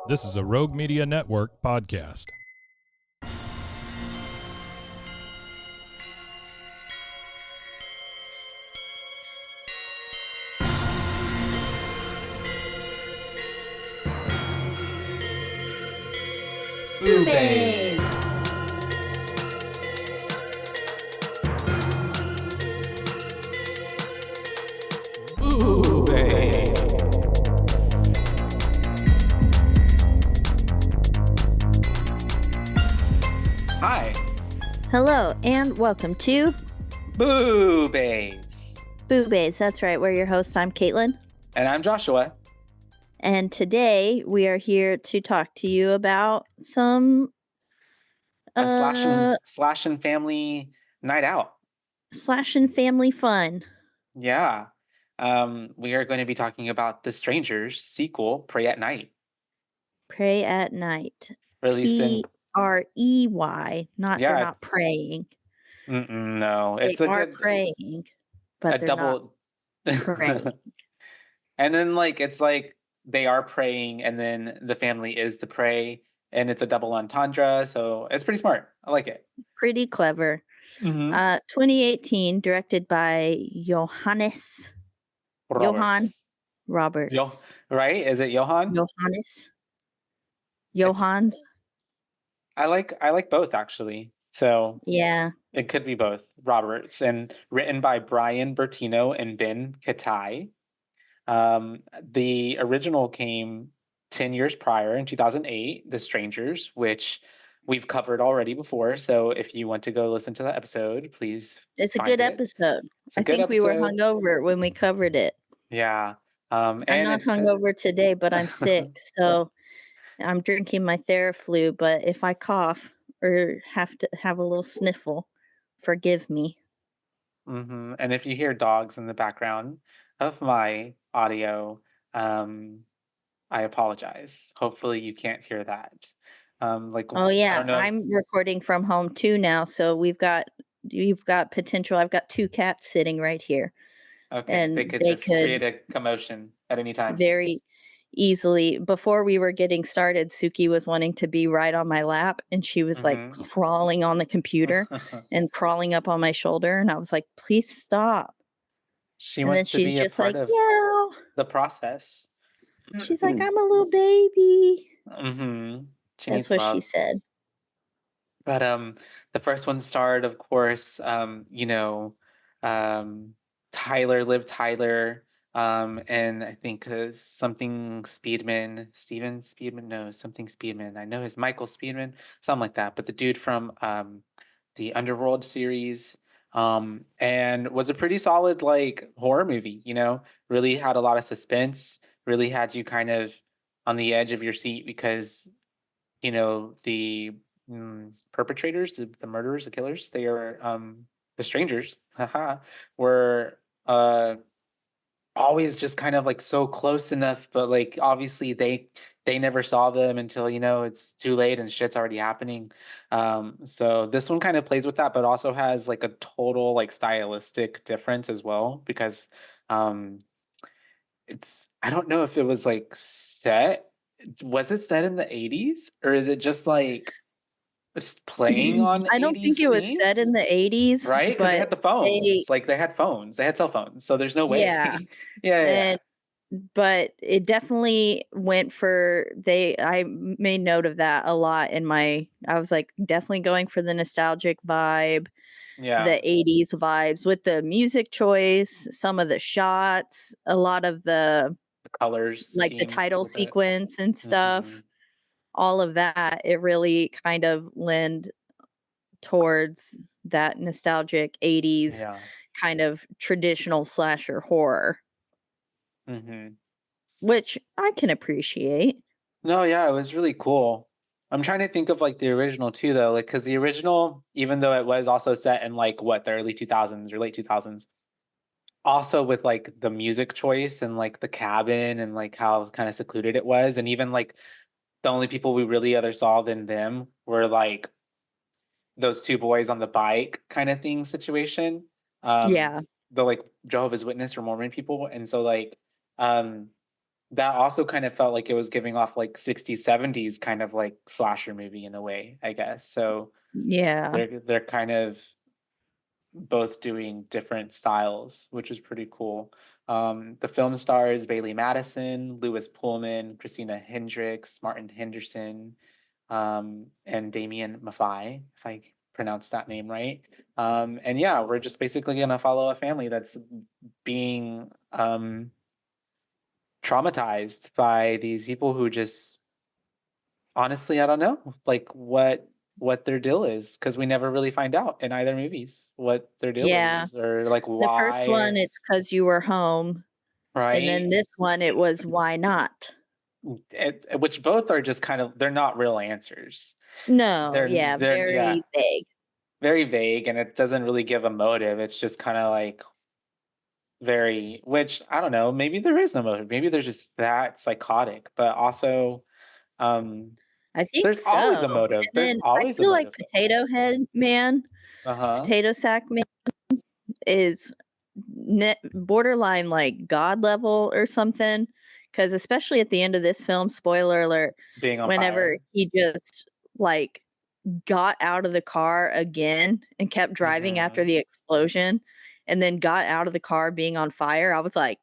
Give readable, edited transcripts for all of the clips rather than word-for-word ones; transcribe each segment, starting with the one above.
This is a Rogue Media Network podcast. BooBaes. Hi, Hello, and welcome to BooBaes. BooBaes. That's right, we're your hosts. I'm Caitlin. And I'm Joshua. And today we are here to talk to you about some A slash and family night out. slash and family fun. Yeah. We are going to be talking about The Strangers sequel, Pray at Night. Pray at night. Released in Prey, they're not praying. no, They it's a are good praying, but a they're double not praying. And then it's like they are praying and then the family is the prey and it's a double entendre, so it's pretty smart. I like it. Pretty clever. Mm-hmm. 2018, directed by Johannes. Roberts. Right? Is it Johan? Johans. I like both actually. So Yeah. it could be both. Roberts, and written by Bryan, Bertino, and Ben Ketai. The original came 10 years prior in 2008, The Strangers, which we've covered already before. So if you want to go listen to that episode, please. It's a good episode. I think we were hungover when we covered it. Yeah. I'm not hungover today, but I'm sick. So I'm drinking my Theraflu. But if I cough or have to have a little sniffle, forgive me. Mm-hmm. And if you hear dogs in the background of my audio, I apologize. Hopefully you can't hear that. Oh yeah, I don't know. I'm recording from home too now, so you've got potential. I've got two cats sitting right here. Okay, And they could create a commotion at any time. Very easily. Before we were getting started, Suki was wanting to be right on my lap, and she was like crawling on the computer and crawling up on my shoulder, and I was like, "Please stop." She and wants then to she's be a just part like, of "Yeah." the process. She's like, "I'm a little baby." She That's needs what she love. said. But the first one starred, of course, Liv Tyler, and I think something Steven Speedman, no, something Speedman. I know his Michael Speedman, something like that. But the dude from the Underworld series, and was a pretty solid horror movie. Really had a lot of suspense. Really had you kind of on the edge of your seat because the perpetrators, the murderers, the killers, they are the strangers, were always just kind of so close enough, but obviously they never saw them until it's too late and shit's already happening. So this one kind of plays with that, but also has a total stylistic difference as well because I don't know if it was was it set in the 80s or is it just it's playing on I don't 80s think it was themes? set in the 80s, Right? Because they had the phones. They had phones. They had cell phones. So there's no way. Yeah. Yeah. But it definitely went for I made note of that a lot I was like definitely going for the nostalgic vibe, Yeah. the 80s vibes with the music choice, some of the shots, a lot of the colors, the title with it. sequence and stuff. All of that, it really kind of lend towards that nostalgic 80s kind of traditional slasher horror. Which I can appreciate. No, yeah, it was really cool. I'm trying to think of the original too, though, because the original, even though it was also set in the early 2000s or late 2000s, also with the music choice and the cabin and how kind of secluded it was, and even the only people we really other saw than them were those two boys on the bike kind of thing situation. Yeah. The Jehovah's Witness or Mormon people, and so that also kind of felt like it was giving off like 60s, 70s kind of like slasher movie in a way, I guess. So Yeah. they're kind of both doing different styles, which is pretty cool. The film stars Bailee Madison, Lewis Pullman, Christina Hendricks, Martin Henderson, and Damien Maffei, if I pronounced that name right. And yeah, we're just basically gonna follow a family that's being traumatized by these people who just honestly, I don't know, like what their deal is, because we never really find out in either movies what their deal Yeah. is or like The first one, why, it's 'cause you were home, and then right? this one, it was why not? Which both are just kind of they're not real answers. No, yeah, They're yeah, very vague. very vague, and it doesn't really give a motive. It's just kind of like very, which I don't know, maybe there is no motive. Maybe they're just that psychotic, but also um I think there's always so, a motive. and There's then I always a feel like motive. Potato Head Man, Uh-huh. Potato Sack Man is borderline, like, God level or something. Because especially at the end of this film, spoiler alert, Being on whenever fire. he just, like, got out of the car again and kept driving after Mhm. the explosion, and then got out of the car being on fire, I was like,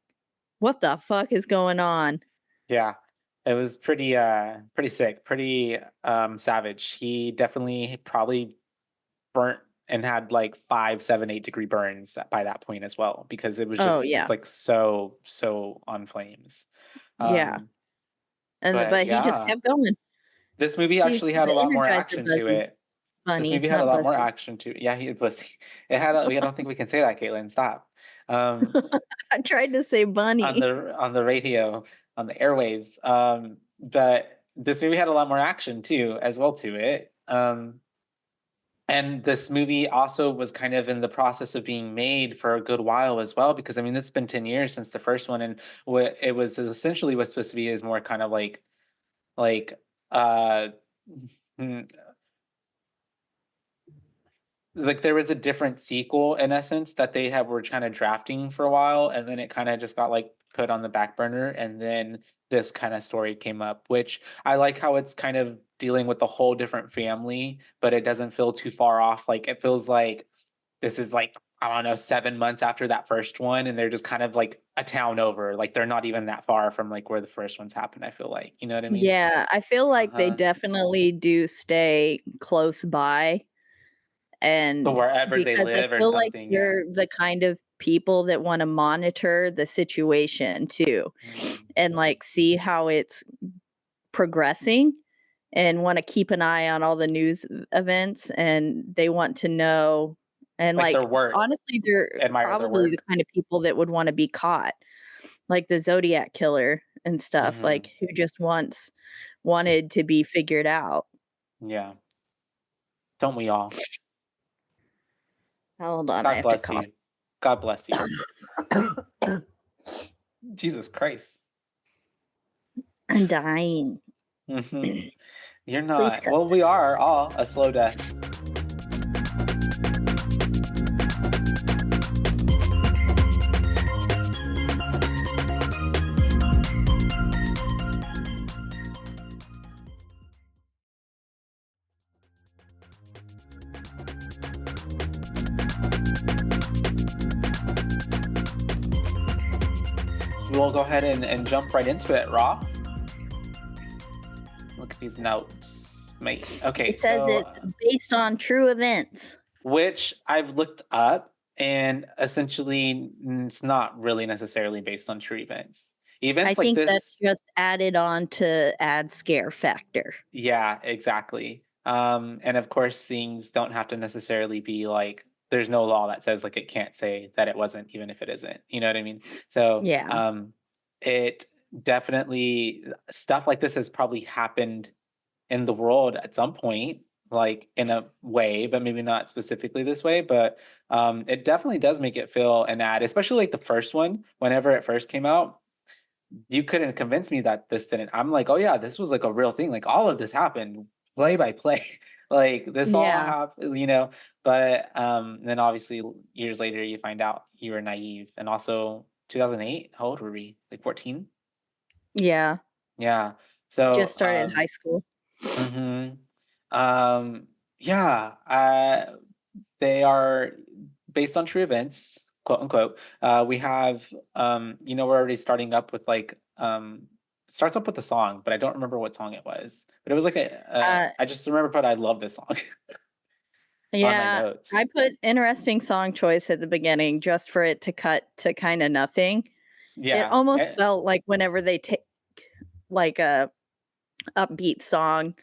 "What the fuck is going on?" Yeah. It was pretty sick, pretty savage. He definitely probably burnt and had like 5, 7, 8 degree burns by that point as well, because it was Oh, just yeah. like so on flames. Yeah. Um, but But he just yeah, kept going. this movie He's actually had a the lot more Energizer action to Bunny it. This bunny, movie had a not lot more Bussy. action to it. Yeah, he was. It had. I don't think we can say that, Caitlin. Stop. Um, I tried to say on bunny. the radio, on the airwaves. But this movie had a lot more action too, as well to it. And this movie also was kind of in the process of being made for a good while as well, because I mean it's been 10 years since the first one, and what it was essentially was supposed to be is more kind of like uh mm, like there was a different sequel in essence that they had were kind of drafting for a while, and then it kind of just got like put on the back burner, and then this kind of story came up, which I like how it's kind of dealing with a whole different family, but it doesn't feel too far off. Like it feels like this is like I don't know 7 months after that first one, and they're just kind of like a town over. Like they're not even that far from like where the first ones happened. I feel like, you know what I mean? Yeah, I feel Uh like they huh. definitely do stay close by, So and wherever they because I live or feel like something, yeah. you're the kind of people that wanna monitor the situation too, Mm, and, like, see how it's progressing, and wanna keep an eye on all the news events, and they want to know, and, like their like, work, honestly, they're admire their probably the work. kind of people that would wanna be caught, like the Zodiac killer and stuff, Hmm. like, who just wanted to be figured out. Yeah. Don't we all? Hold on, I God have to bless cough. you. God bless you. Jesus Christ. I'm dying. Hmm. You're Please not. cut. Well, we are all a slow death. We'll go ahead and jump right into it, Raw. Look at these notes. Mate. Okay, It says so it's based on true events. which I've looked up, and essentially it's not really necessarily based on true events. I Events like think this, that's just added on to add scare factor. yeah, exactly. And of course, things don't have to necessarily be like there's no law that says like it can't say that it wasn't, even if it isn't. You know what I mean? So, Yeah. it definitely stuff like this has probably happened in the world at some point, like in a way, but maybe not specifically this way. But it definitely does make it feel an ad, especially like the first one. Whenever it first came out, you couldn't convince me that this didn't. I'm like, oh yeah, this was like a real thing. Like all of this happened play by play. Like this all Yeah. happened, you know. But then obviously years later you find out you were naive. And also 2008, how old were we? Like 14? Yeah. Yeah. So, Just started high school. mhm. Yeah, they are based on true events, quote unquote. We have, we're already starting up with like, it starts up with the song, but I don't remember what song it was. But it was like Uh, I just remember, but I love this song on my yeah, notes. I put interesting song choice at the beginning just for it to cut to kinda nothing. It Yeah. almost felt like whenever they take, like, a upbeat song,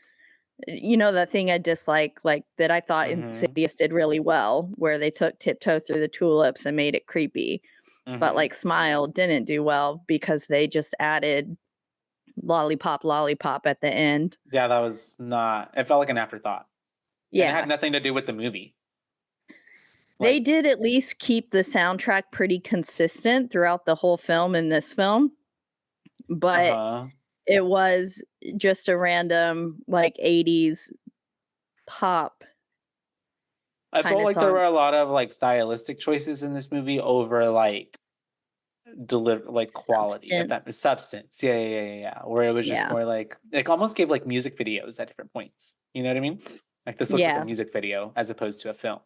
the thing I dislike, like, that I thought Mm-hmm. Insidious did really well, where they took Tiptoe Through the Tulips and made it creepy, but, Mm-hmm. like, Smile didn't do well because they just added Lollipop, Lollipop at the end. Yeah, that was not. It felt like an afterthought, and it had Yeah. nothing to do with the movie. They Like, did at least keep the soundtrack pretty consistent throughout the whole film in this film, uh but huh. it was just a random, like, 80s pop I felt kinda like there song. were a lot of like stylistic choices in this movie over like deliver like quality, if Substance. that substance. Yeah, yeah, yeah, yeah, yeah. Where it was just Yeah. more like almost gave like music videos at different points. You know what I mean? Like this looks like a Yeah. music video as opposed to a film,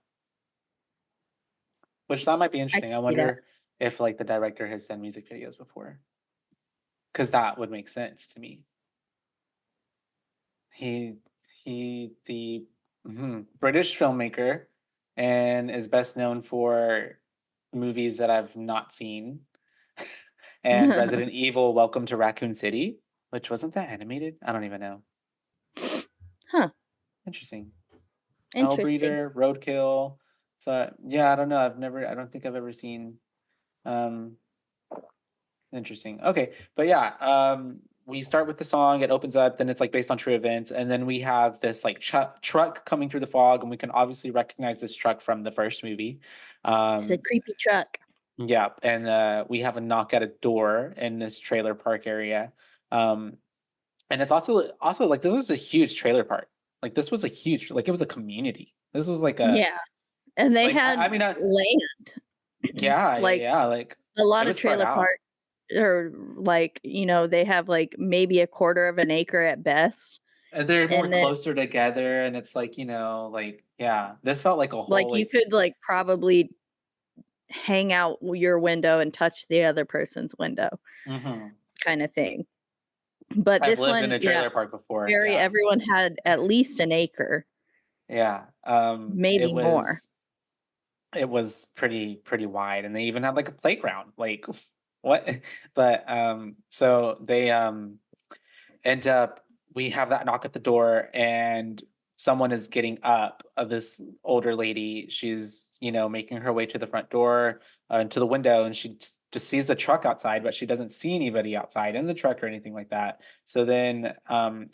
which that might be I interesting. could I see that. wonder if like the director has done music videos before, because that would make sense to me. He the British filmmaker and is best known for movies that I've not seen. And Resident Evil Welcome to Raccoon City, which wasn't that animated? I don't even know. Huh, Interesting. interesting. Hellbreeder, Roadkill. So yeah, I don't know. I don't think I've ever seen um interesting. Okay. But yeah, we start with the song, it opens up, then it's like based on true events, and then we have this like truck coming through the fog, and we can obviously recognize this truck from the first movie. It's a Um, creepy truck. yeah, and we have a knock at a door in this trailer park area. Um, and it's also like this was a huge trailer park. Like this was a huge like it was a community. This was like a Yeah, and they like had I mean land. yeah, yeah, Like, yeah, like a lot it of was spread trailer out. parks are, like, they have, like, maybe a quarter of an acre at best, And they're more and then, closer together, and it's like, like yeah, this felt like a like, whole, you like could, like, probably hang out your window and touch the other person's window mhm. kinda thing. But I've this lived in one, a yeah, trailer park before, very yeah. everyone had at least an acre, Yeah, maybe more. it was pretty wide, and they even had, like, a playground, like, what? But, so they, end up we have that knock at the door, and someone is getting up, this older lady, she's, making her way to the front door, to the window, and she just sees the truck outside, but she doesn't see anybody outside in the truck or anything like that. So then,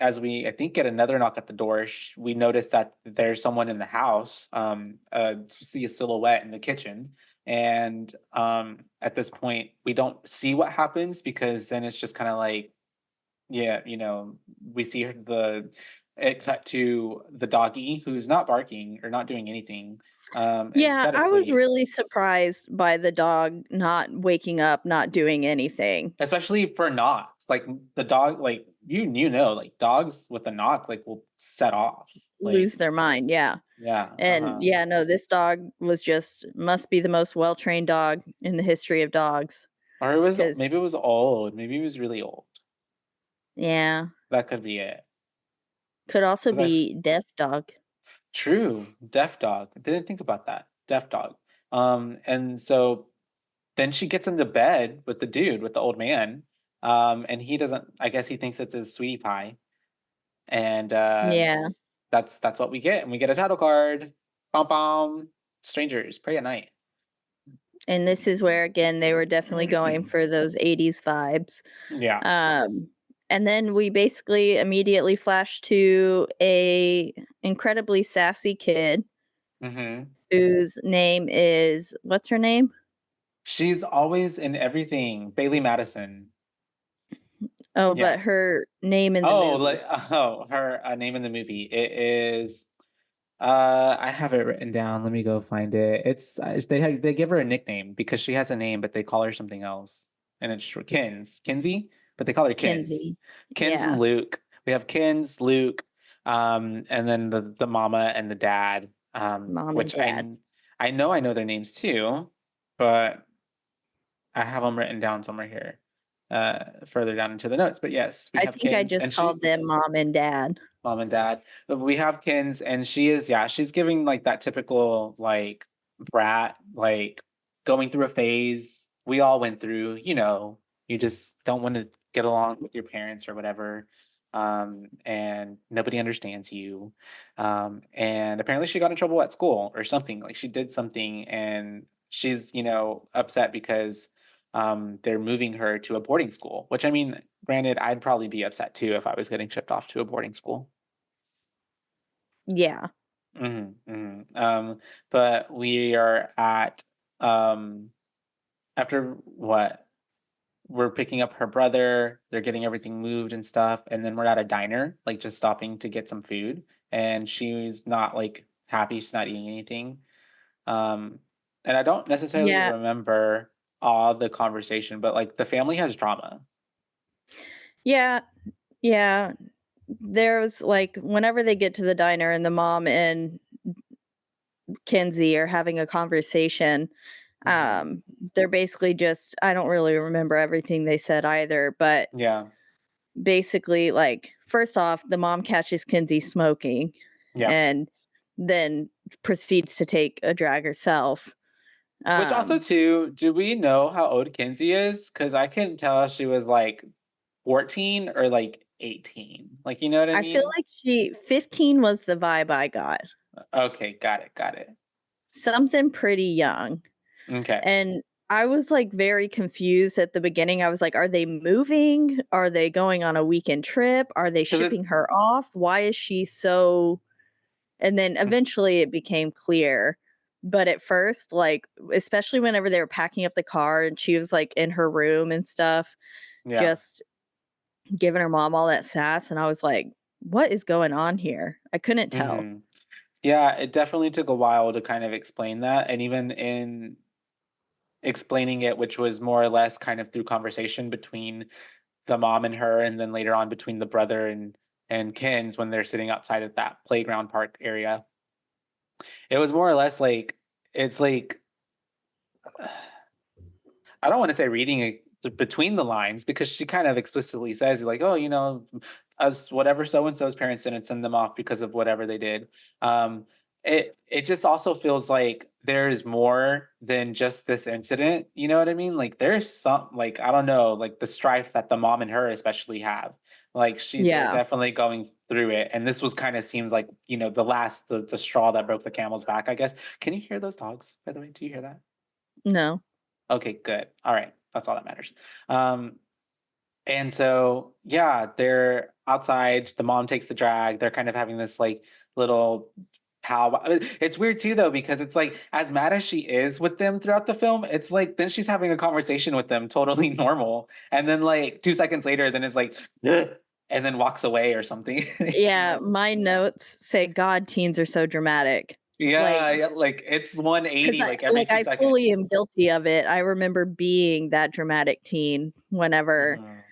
as we I think get another knock at the door, we notice that there's someone in the house, see a silhouette in the kitchen. And at this point we don't see what happens, because then it's just kind of like, yeah, we see it cut to the doggy who's not barking or not doing anything, and is Yeah, dead I was asleep. really surprised by the dog not waking up, not doing anything. Especially for knocks. Like the dog, like like dogs with a knock, like will set off. Lose Like, their mind, yeah. yeah, And, uh-huh. yeah, no, this dog was just must be the most well-trained dog in the history of dogs. Or it was Because, maybe it was old. Maybe it was really old. yeah, That could be it. could also 'Cause I've be deaf dog. True, deaf dog. I didn't think about that. Deaf dog. And so then she gets into bed with the dude, with the old man, and he doesn't. I guess he thinks it's his sweetie pie, and Yeah, that's what we get. And we get a title card. Bom bom. Strangers pray at night. and this is where, again, they were definitely going for those 80s vibes. Yeah. Um, and then we basically immediately flash to a incredibly sassy kid Hmm. whose name is what's her name? She's always in everything. Bailee Madison. Oh, Yeah. but her name in the Oh, movie. like her name in the movie. It is. I have it written down. Let me go find it. It's they give her a nickname because she has a name, but they call her something else, and it's short. Kinsey. but they call her Kins. Kinsey. Kins Yeah. and Luke. We have Kins, Luke, and then the mama and the dad, Mom which and dad. I know their names too, but I have them written down somewhere here, further down into the notes. But yes, we I have think I Kins, just and called them mom and dad. mom and dad. But we have Kins, and she's giving like that typical like brat, like going through a phase we all went through. You just don't want to get along with your parents or whatever. And nobody understands you. And apparently she got in trouble at school or something. Like she did something, and she's upset because they're moving her to a boarding school. Which, I mean, granted, I'd probably be upset too if I was getting shipped off to a boarding school. Yeah. But we are at after what? We're picking up her brother, they're getting everything moved and stuff, and then we're at a diner, like just stopping to get some food, and she's not like happy, she's not eating anything. And I don't necessarily Yeah. remember all the conversation, but like the family has drama. Yeah. Yeah. There's like whenever they get to the diner and the mom and Kinsey are having a conversation, they're basically just I don't really remember everything they said either, but Yeah. basically, like, first off, the mom catches Kinsey smoking Yeah. and then proceeds to take a drag herself. Which also too, do we know how old Kinsey is? Because I couldn't tell if she was like 14 or like 18. Like, you know what I I feel mean? like 15 was the vibe I got. Okay, got it. Something pretty young. Okay. And I was like very confused at the beginning. I was like, are they moving? Are they going on a weekend trip? Are they 'Cause shipping her off? Why is she so. And then eventually it became clear. But at first, like, especially whenever they were packing up the car and she was like in her room and stuff, yeah. just giving her mom all that sass. And I was like, what is going on here? I couldn't tell. Mhm. Yeah, it definitely took a while to kind of explain that. And even in explaining it, which was more or less kind of through conversation between the mom and her, and then later on between the brother and Kins when they're sitting outside of that playground park area. It was more or less like it's like I don't want to say reading it between the lines because she kind of explicitly says like, oh, us whatever so and so's parents didn't send them off because of whatever they did. It just also feels like there's more than just this incident. You know what I mean? Like there's some like I don't know like the strife that the mom and her especially have. Like they're Yeah. definitely going through it, and this was kind of seems like the straw that broke the camel's back. I guess. Can you hear those dogs? By the way, do you hear that? No. Okay, good. All right. That's all that matters. And so, yeah, they're outside. The mom takes the drag. They're kind of having this like little pow. It's weird too, though, because it's like as mad as she is with them throughout the film, it's like then she's having a conversation with them totally normal. And then like 2 seconds later, then it's like, "Ugh," and then walks away or something. Yeah. My notes say, God, teens are so dramatic. Yeah, like it's 180 like every Like 2 I seconds. fully am guilty of it. I remember being that dramatic teen whenever Mhm.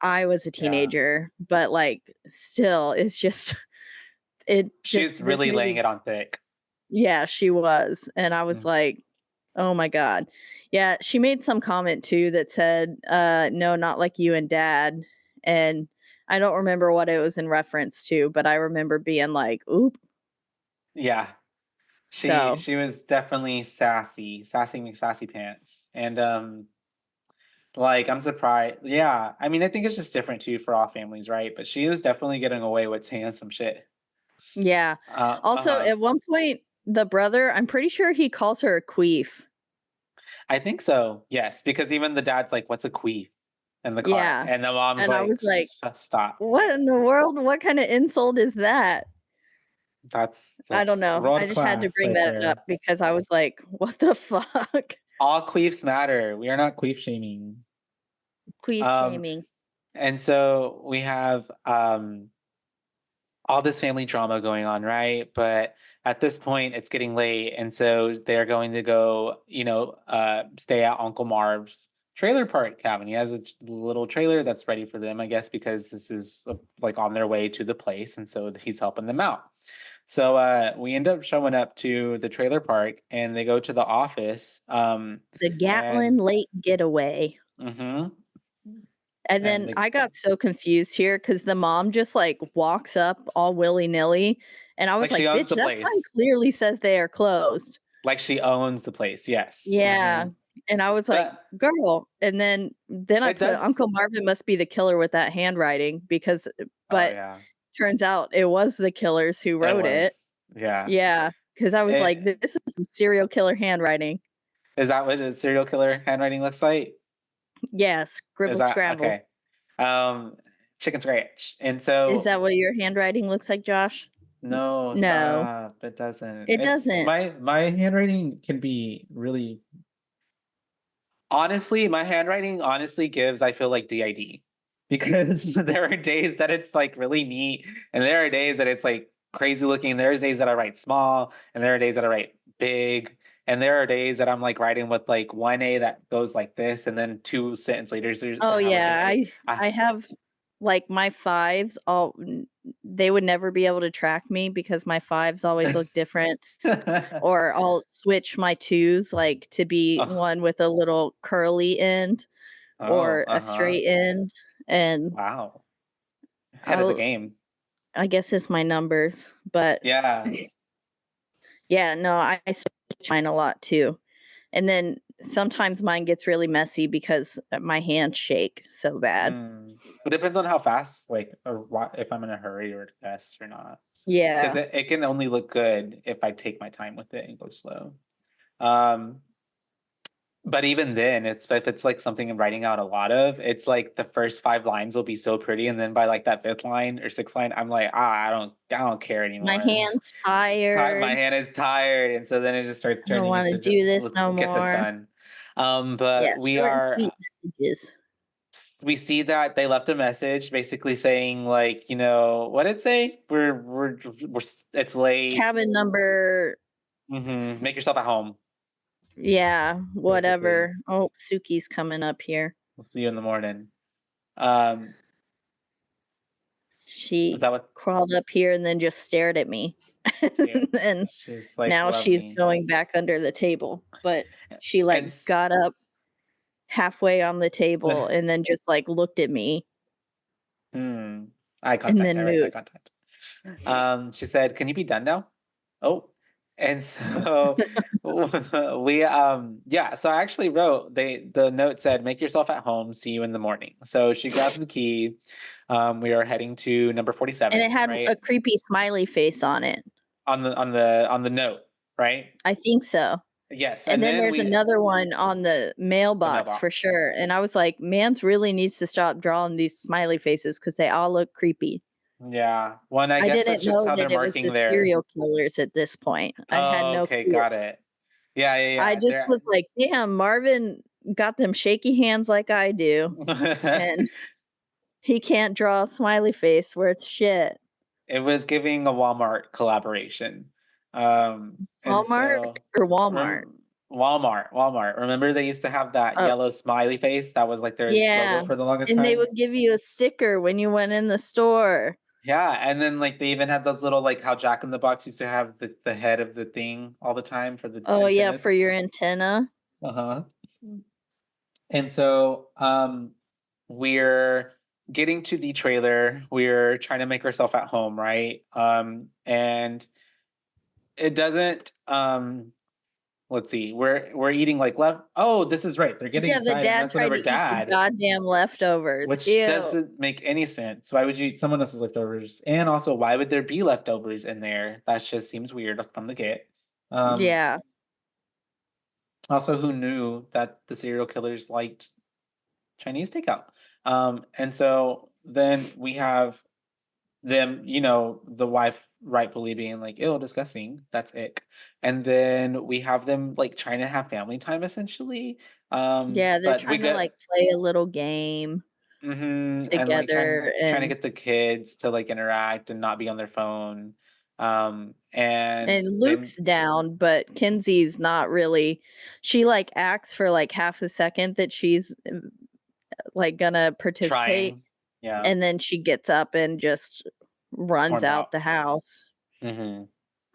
I was a teenager, but like still it's just She's this really laying movie. it on thick. Yeah, she was. And I was Mm. like, oh my God. Yeah, she made some comment too that said, no, not like you and dad. And I don't remember what it was in reference to, but I remember being like, oop. Yeah. She So she was definitely sassy McSassy pants. And like I'm surprised. Yeah, I mean I think it's just different too for all families, right? But she was definitely getting away with saying some shit. yeah. Also, Uh-huh. at one point, the brother, I'm pretty sure he calls her a queef. I think so. Yes, because even the dad's like, "What's a queef?" in the car, Yeah. and the mom's And I like, was like, Stop." what in the world? What kind of insult is that? That's I don't that's know. I world just had to class bring right that up there. because I was like, what the fuck? All queefs matter. We are not queef shaming. Queef Um, shaming. and so we have all this family drama going on, right? But at this point, it's getting late, and so they're going to go, stay at Uncle Marv's trailer park cabin. He has a little trailer that's ready for them, I guess, because this is like on their way to the place, and so he's helping them out. So we end up showing up to the trailer park, and they go to the office. The Gatlin And Lake Getaway. mm-hmm. And then I got so confused here because the mom just like walks up all willy nilly, and I was Like she like, owns "Bitch, the that place. sign clearly says they are closed." Like she owns the place. Yes. Yeah, and I was like, But "Girl," and then I it put does. Uncle Marvin must be the killer with that handwriting because, Oh but yeah, turns out it was the killers who it wrote was. it. Yeah. Yeah, because I was like, It, "This is some serial killer handwriting." is that what a serial killer handwriting looks like? Yeah, Is scribble that scrabble. okay? Chicken scratch. And Is so that what your handwriting looks like, Josh? no, No, stop. It doesn't. it It's doesn't. my handwriting can be really honestly, my handwriting honestly gives, I feel like DID. Because there are days that it's like really neat, and there are days that it's like crazy looking. There's days that I write small, and there are days that I write big, and there are days that I'm like writing with like one A that goes like this, and then two sentence leaders that Oh have like an yeah, A. I have like my fives they would never be able to track me because my fives always look different, or I'll switch my twos like to be Oh, one with a little curly end or a uh-huh. straight end, and Wow. Head of the I'll game. I guess it's my numbers, but Yeah. yeah, no, I switch mine a lot too. And then sometimes mine gets really messy because my hands shake so bad. It depends on how fast, like, or what, if I'm in a hurry or fast or not. Because Yeah. it can only look good if I take my time with it and go slow. Um, but even then, if it's like something I'm writing out a lot of, it's like the first 5 lines will be so pretty, and then by like that 5th line or 6th line, I'm like, I don't care My anymore. hand's tired. My hand is tired, and so then it just starts I don't turning want to into just do this let's no get this more. done. Yeah, But we short and are sweet messages. we see that they left a message basically saying like, what did it say? We're it's late. Cabin number, Make yourself at home, yeah, basically. whatever. Oh, Suki's coming up here. We'll see you in the morning. Um, is She that what crawled up here and then just stared at me. yeah. And She's like, now love she's me. going back under the table. But she like And got up halfway on the table and then just like looked at me eye and contact, then direct eye moved. contact. She said, "Can you be done now?" Oh, and so yeah. So I actually wrote the note said, "Make yourself at home. See you in the morning." So she grabs the key. We are heading to number And it 47, had right? a creepy smiley face on it. On the note, right? I think so. Yes, And and then then there's another one on the the mailbox for mailbox. sure. And I was like, Mans really needs to stop drawing these smiley faces because they all look creepy. Yeah. Well, and I I guess didn't that's just know how that they're it was marking the their. serial killers at this point. I had Oh, no okay, clue. got it. Yeah, yeah, I yeah. just was like, damn, Marvin got them shaky hands like I do. And he can't draw a smiley face worth shit. It was giving a Walmart collaboration. And Walmart so or Walmart? rem Walmart. Remember they used to have that Oh, yellow smiley face that was like their logo yeah. for the longest And they time? would give you a sticker when you went in the store. Yeah, and then like they even had those little like how Jack in the Box used to have the head of the thing all the time for the Oh, yeah, for antennas. your antenna. Uh-huh. And so we're getting to the trailer. We're trying to make ourselves at home, right? And it doesn't let's see. We're eating like left. Oh, this is right. They're getting Yeah, the inside and dad that's tried whenever to eat the dad, goddamn leftovers. which Ew. doesn't make any sense. Why would you eat someone else's leftovers? And also, why would there be leftovers in there? That just seems weird from the get. Um, Yeah. Also, who knew that the serial killers liked Chinese takeout? And so then we have them, the wife rightfully being like, "Ew, disgusting. That's ick." And then we have them like trying to have family time essentially. Yeah, they're But we trying to, get like, play a little game and like trying together trying to and get the kids to like interact and not be on their phone. And Luke's down, but Kenzie's not really. She like acts for like half a second that she's like gonna participate, trying, yeah, and then she gets up and just runs storms out out. the house. Mm-hmm.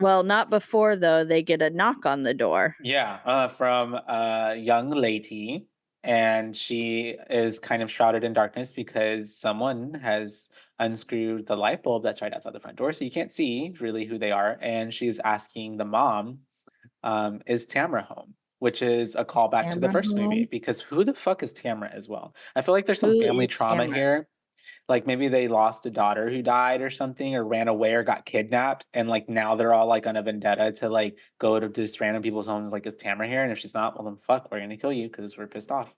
Well, not before though. They get a knock on the door. Yeah, from a young lady, and she is kind of shrouded in darkness because someone has unscrewed the light bulb that's right outside the front door, so you can't see really who they are. And she's asking the mom, "Is Tamara home?" Which is a Is callback to the Tamara first movie home? because who the fuck is Tamara as well? I feel like there's some Who family is trauma Tamara? here. Like maybe they lost a daughter who died or something, or ran away or got kidnapped, and like now they're all like on a vendetta to like go to just random people's homes. Like, is Tamara here? And if she's not, well then fuck, we're gonna kill you because we're pissed off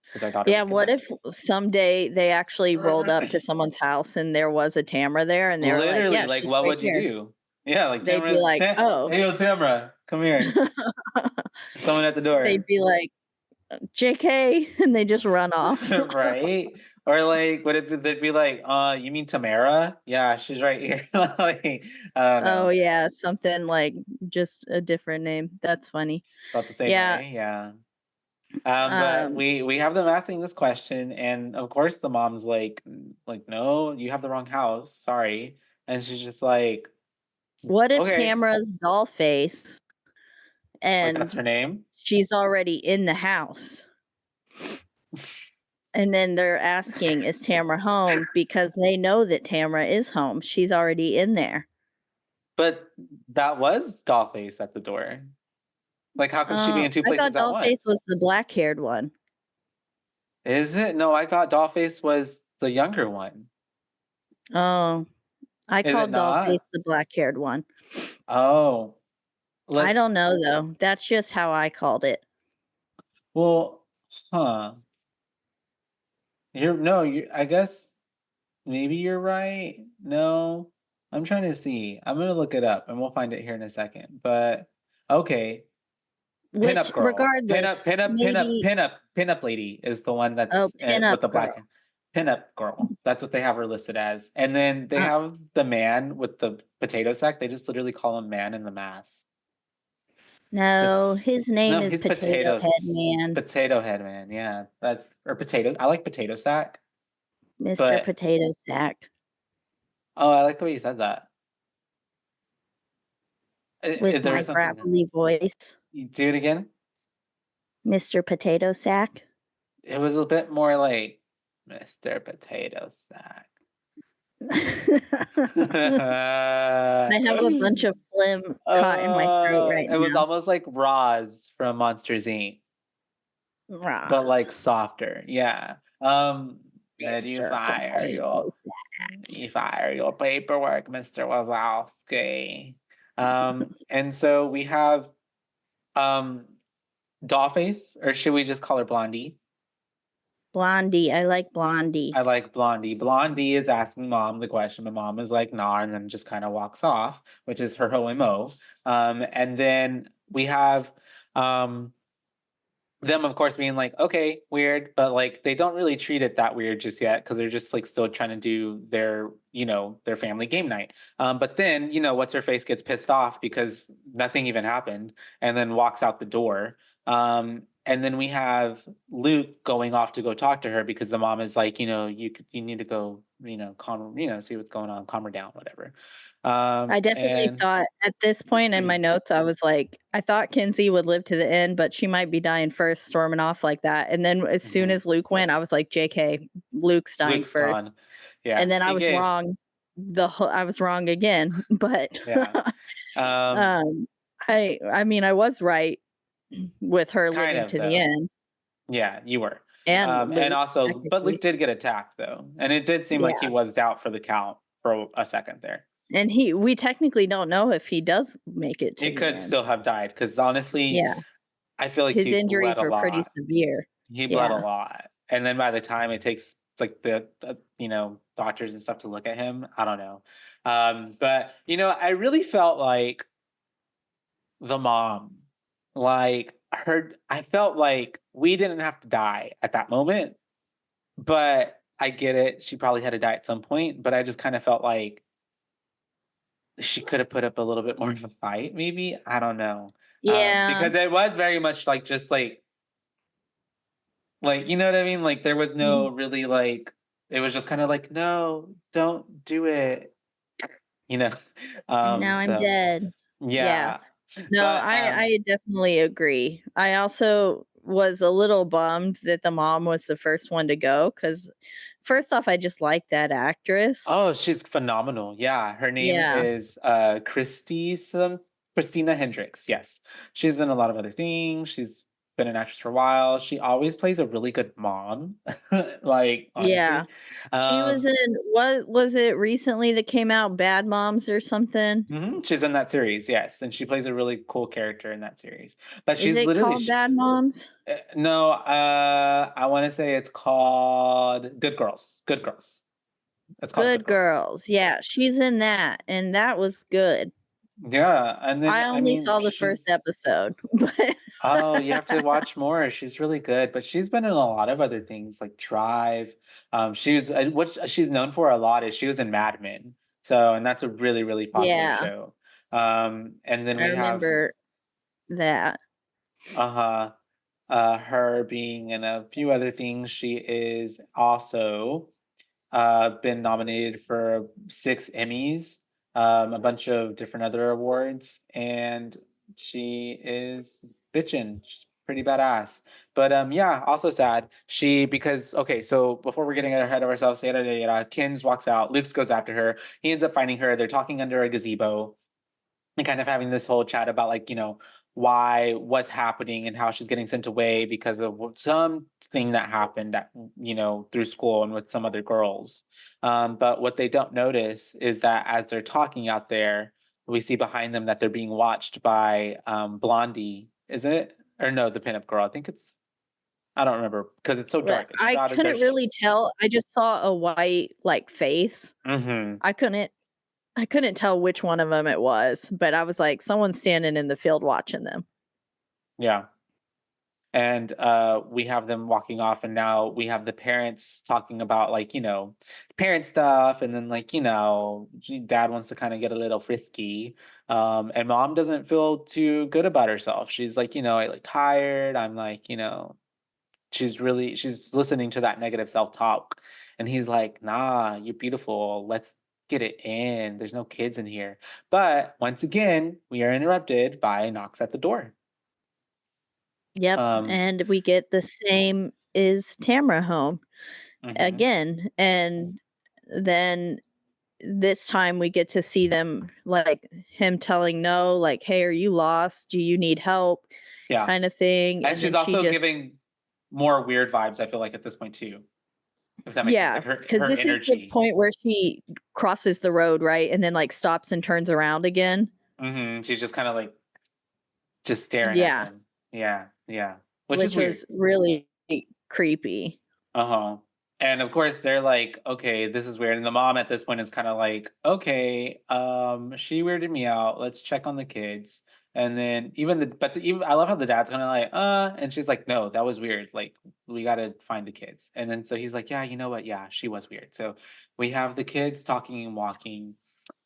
because our daughter Yeah, was what kidnapped. if someday they actually rolled up to someone's house and there was a Tamara there and they were like, Literally, "Yeah, like she's what right would you here." do? Yeah, like They'd be Tamara's like, "Oh." hey yo Tamara, come here. Someone at the door. They'd be like, "JK," and they just run off. Right? Or like would it be, they'd be like, you mean Tamara? Yeah, she's right here. Like, I don't Oh, know. yeah, something like just a different name. That's funny. Spelled the same Yeah, way, yeah. But um, we have them asking this question, and of course the mom's like, like, no, you have the wrong house. Sorry." And she's just what if okay, Tamara's doll face like that's and her name. she's already in the house? And then they're asking, "Is Tamara home?" Because they know that Tamara is home. She's already in there. But that was Dollface at the door. Like, how can she be in two I thought places at Dollface once? was the black-haired one. Is it? No, I thought Dollface was the younger one. Oh, I Is it called Dollface not? the black-haired one. Oh, I let's. don't know, though. That's just how I called it. Well, huh? You're no. You. I guess maybe you're right. No, I'm trying to see. I'm gonna look it up, and we'll find it here in a second. But okay, Which pinup girl, regardless, maybe pinup lady is the one oh, that's pinup with the girl. black pinup girl. That's what they have her listed as. And then they Uh, have the man with the potato sack. They just literally call him Man in the Mask. no, That's his name no, is he's Potato Head potatoes. Man, Potato Head Man. Yeah, that's or potato. I like potato sack, Mr. but Potato Sack, oh, I like the way you said that. with There my is something. gravelly voice. You do it again. Mr. Potato Sack. It was a bit more like Mr. Potato Sack. I have a bunch of phlegm caught in my throat right It was now. almost like Roz from Monsters Inc., but Roz. like softer. Yeah. Did Mr. Potato you fire your paperwork, Mr. Wazowski? And so we have um Dollface, or should we just call her Blondie? Blondie. I like Blondie. I like Blondie. Blondie is asking mom the question, but mom is like, nah, and then just kind of walks off, which is her whole MO. And then we have um them, of course, being like, okay, weird, but like they don't really treat it that weird just yet because they're just like still trying to do their, their family game night. But then, what's her face gets pissed off because nothing even happened and then walks out the door. And then we have Luke going off to go talk to her because the mom is like, you need to go, calm, see what's going on, calm her down, whatever. I definitely And thought at this point in my notes, I was like, I thought Kinsey would live to the end, but she might be dying first, storming off like that. And then as soon Mhm. as Luke went, I was like, JK, Luke's dying Luke's gone. first. Yeah, And then I he was gave. wrong. I was wrong again. But Yeah. Um, um I mean I was right with her kind living of to the though. end. Yeah, you were. And And Luke also, but Luke technically. did get attacked though, and it did seem like he Yeah. was out for the count for a second there. And we technically don't know if he does make it to He the could end. still have died because honestly, Yeah. I feel like His he bled injuries a were pretty lot. severe. He bled a Yeah. lot, and then by the time it takes like the doctors and stuff to look at him, I don't know. But I really felt like the mom, like her. I felt like we didn't have to die at that moment. But I get it. She probably had to die at some point, but I just kind of felt like she could have put up a little bit more of a fight, maybe. I don't know. Yeah. Because it was very much like just like you know what I mean? Like there was no really like it was just kind of like, no, don't do it. You know? And now I'm So dead. Yeah. yeah. No, But I definitely agree. I also was a little bummed that the mom was the first one to go because first off, I just like that actress. oh, she's phenomenal. Yeah. Her name Yeah. is Christina Hendricks. Yes. She's in a lot of other things. She's been an actress for a while. She always plays a really good mom. Like, Yeah. honestly. She was Um, in what was it recently that came out, Bad Moms or something? she's in that series, yes, and she plays a really cool character in that series. But Is she's it literally called Bad Moms? no, I want to say it's called Good Girls. Good Girls. It's called Good Good Girls. Girls. Yeah, she's in that, and that was good. Yeah, and then I I only mean saw the first she's episode, but oh, you have to watch more. She's really good, but she's been in a lot of other things like Drive. She was what she's known for a lot is she was in Mad Men. So, and that's a really, really popular yeah, show. And then I we have remember that. uh-huh her being in a few other things. She is also been nominated for 6 Emmys, a bunch of different other awards, and she is bitchin'. She's pretty badass. But yeah, also sad. She because okay, so before we're getting ahead of ourselves, yada yada yada, Kins walks out, Luke goes after her, he ends up finding her, they're talking under a gazebo and kind of having this whole chat about like why what's happening and how she's getting sent away because of something that happened at, through school and with some other girls, but what they don't notice is that as they're talking out there we see behind them that they're being watched by Blondie, is it, or no, the pinup girl, I think it's, I don't remember because it's so But dark, it's I shrouded couldn't there's really tell. I just saw a white like face. mm-hmm. I couldn't tell which one of them it was, but I was like, someone's standing in the field watching them. Yeah. And we have them walking off, and now we have the parents talking about like parent stuff, and then like dad wants to kind of get a little frisky, and mom doesn't feel too good about herself. She's like I like tired, I'm like she's listening to that negative self-talk, and he's like, nah, you're beautiful, let's get it in, there's no kids in here. But once again we are interrupted by knocks at the door. Yep, um and we get the same is Tamara home mhm. again, and then this time we get to see them like him telling no, like, "Hey, are you lost? Do you need help?" Yeah. kind of thing, And and she's then she also just giving more weird vibes, I feel like, at this point too, if that makes sense. yeah, Like her because her this is the energy. point where she crosses the road, right, and then like stops and turns around again. She's just kind of like just staring at Yeah, them. Yeah, yeah. Which is which weird. was really creepy. Uh-huh. And of course they're like, okay, this is weird. And the mom at this point is kind of like, okay, she weirded me out. Let's check on the kids. And then even I love how the dad's kind of like, and she's like, no, that was weird. Like, we gotta find the kids. And then so he's like, yeah, you know what? Yeah, she was weird. So we have the kids talking and walking.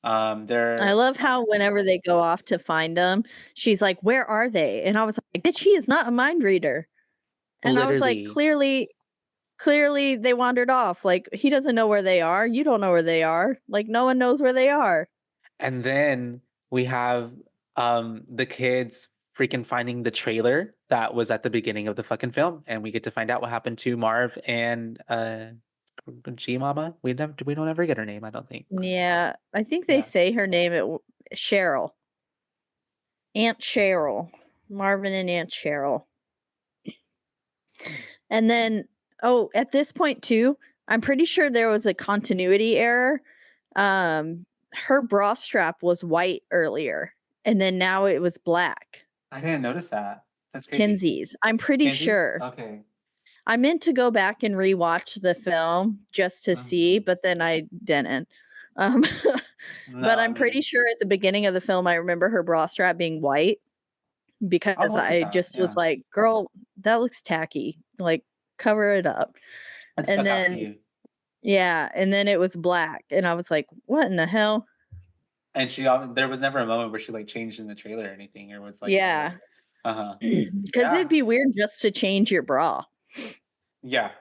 I They're love how whenever they go off to find them, she's like, "Where are they?" And I was like, "Bitch, he is not a mind reader." And I was like, literally, "Clearly they wandered off. Like he doesn't know where they are. You don't know where they are. Like no one knows where they are." and then we have the kids freaking finding the trailer that was at the beginning of the fucking film, and we get to find out what happened to Marv and G Mama. We don't ever get her name, I don't think. Yeah, I think they Yeah. say her name Cheryl. Aunt Cheryl. Marvin and Aunt Cheryl. And then at this point too, I'm pretty sure there was a continuity error. Her bra strap was white earlier, and then now it was black. I didn't notice that. That's creepy. Kinsey's. I'm pretty Pansies? sure. Okay. I meant to go back and rewatch the film just to see, Mhm. but then I didn't. Um, No, but I I'm pretty mean, sure at the beginning of the film, I remember her bra strap being white I'll because look at I that. just was Yeah. like, "Girl, that looks tacky. Like, cover it up." It And stuck out to then you. yeah, and then it was black, and I was like, "What in the hell?" And there was never a moment where she like changed in the trailer or anything, or was like, Yeah. uh-huh. Because Yeah. it'd be weird just to change your bra Yeah.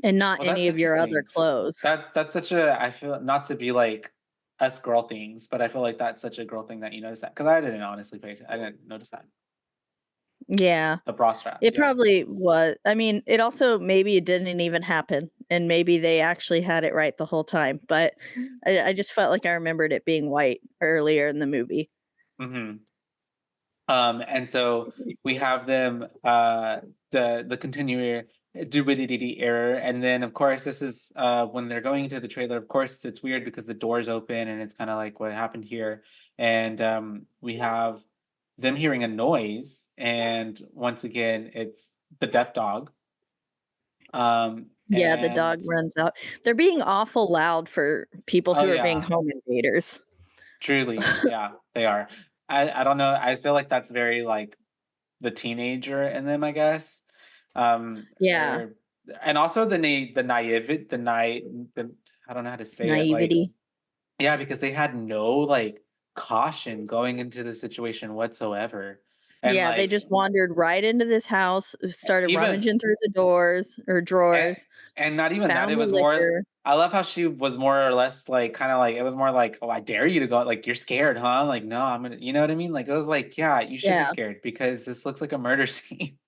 and not Well, any that's of your other interesting. clothes. That's such a, I feel, not to be like us girl things, but I feel like that's such a girl thing that you notice that, because I didn't honestly I didn't notice that. Yeah. The bra strap. It Yeah. probably was. I mean, it also maybe it didn't even happen, and maybe they actually had it right the whole time. But I just felt like I remembered it being white earlier in the movie. Mm-hmm. And so we have them, the continuing doobity error, and then of course this is when they're going into the trailer. Of course, it's weird because the door's open, and it's kind of like what happened here, and we have them hearing a noise, and once again, it's the deaf dog. Yeah, the dog And runs out. They're being awful loud for people oh who are being yeah, home invaders. truly, yeah, they are. I don't know. I feel like that's very like the teenager in them, I guess. Yeah, Or and also the naive the I don't know how to say it. Like, naivety. yeah, because they had no like caution going into the situation whatsoever. And Yeah, they like just wandered right into this house, started even rummaging through the doors or and, drawers, and not even that, found it the was more, liquor. I love how she was more or less like kind of like, it was more like, oh, I dare you to go, like, you're scared, huh? Like, no, I'm gonna, you know what I mean? Like, it was like, yeah, you should be Yeah, scared because this looks like a murder scene.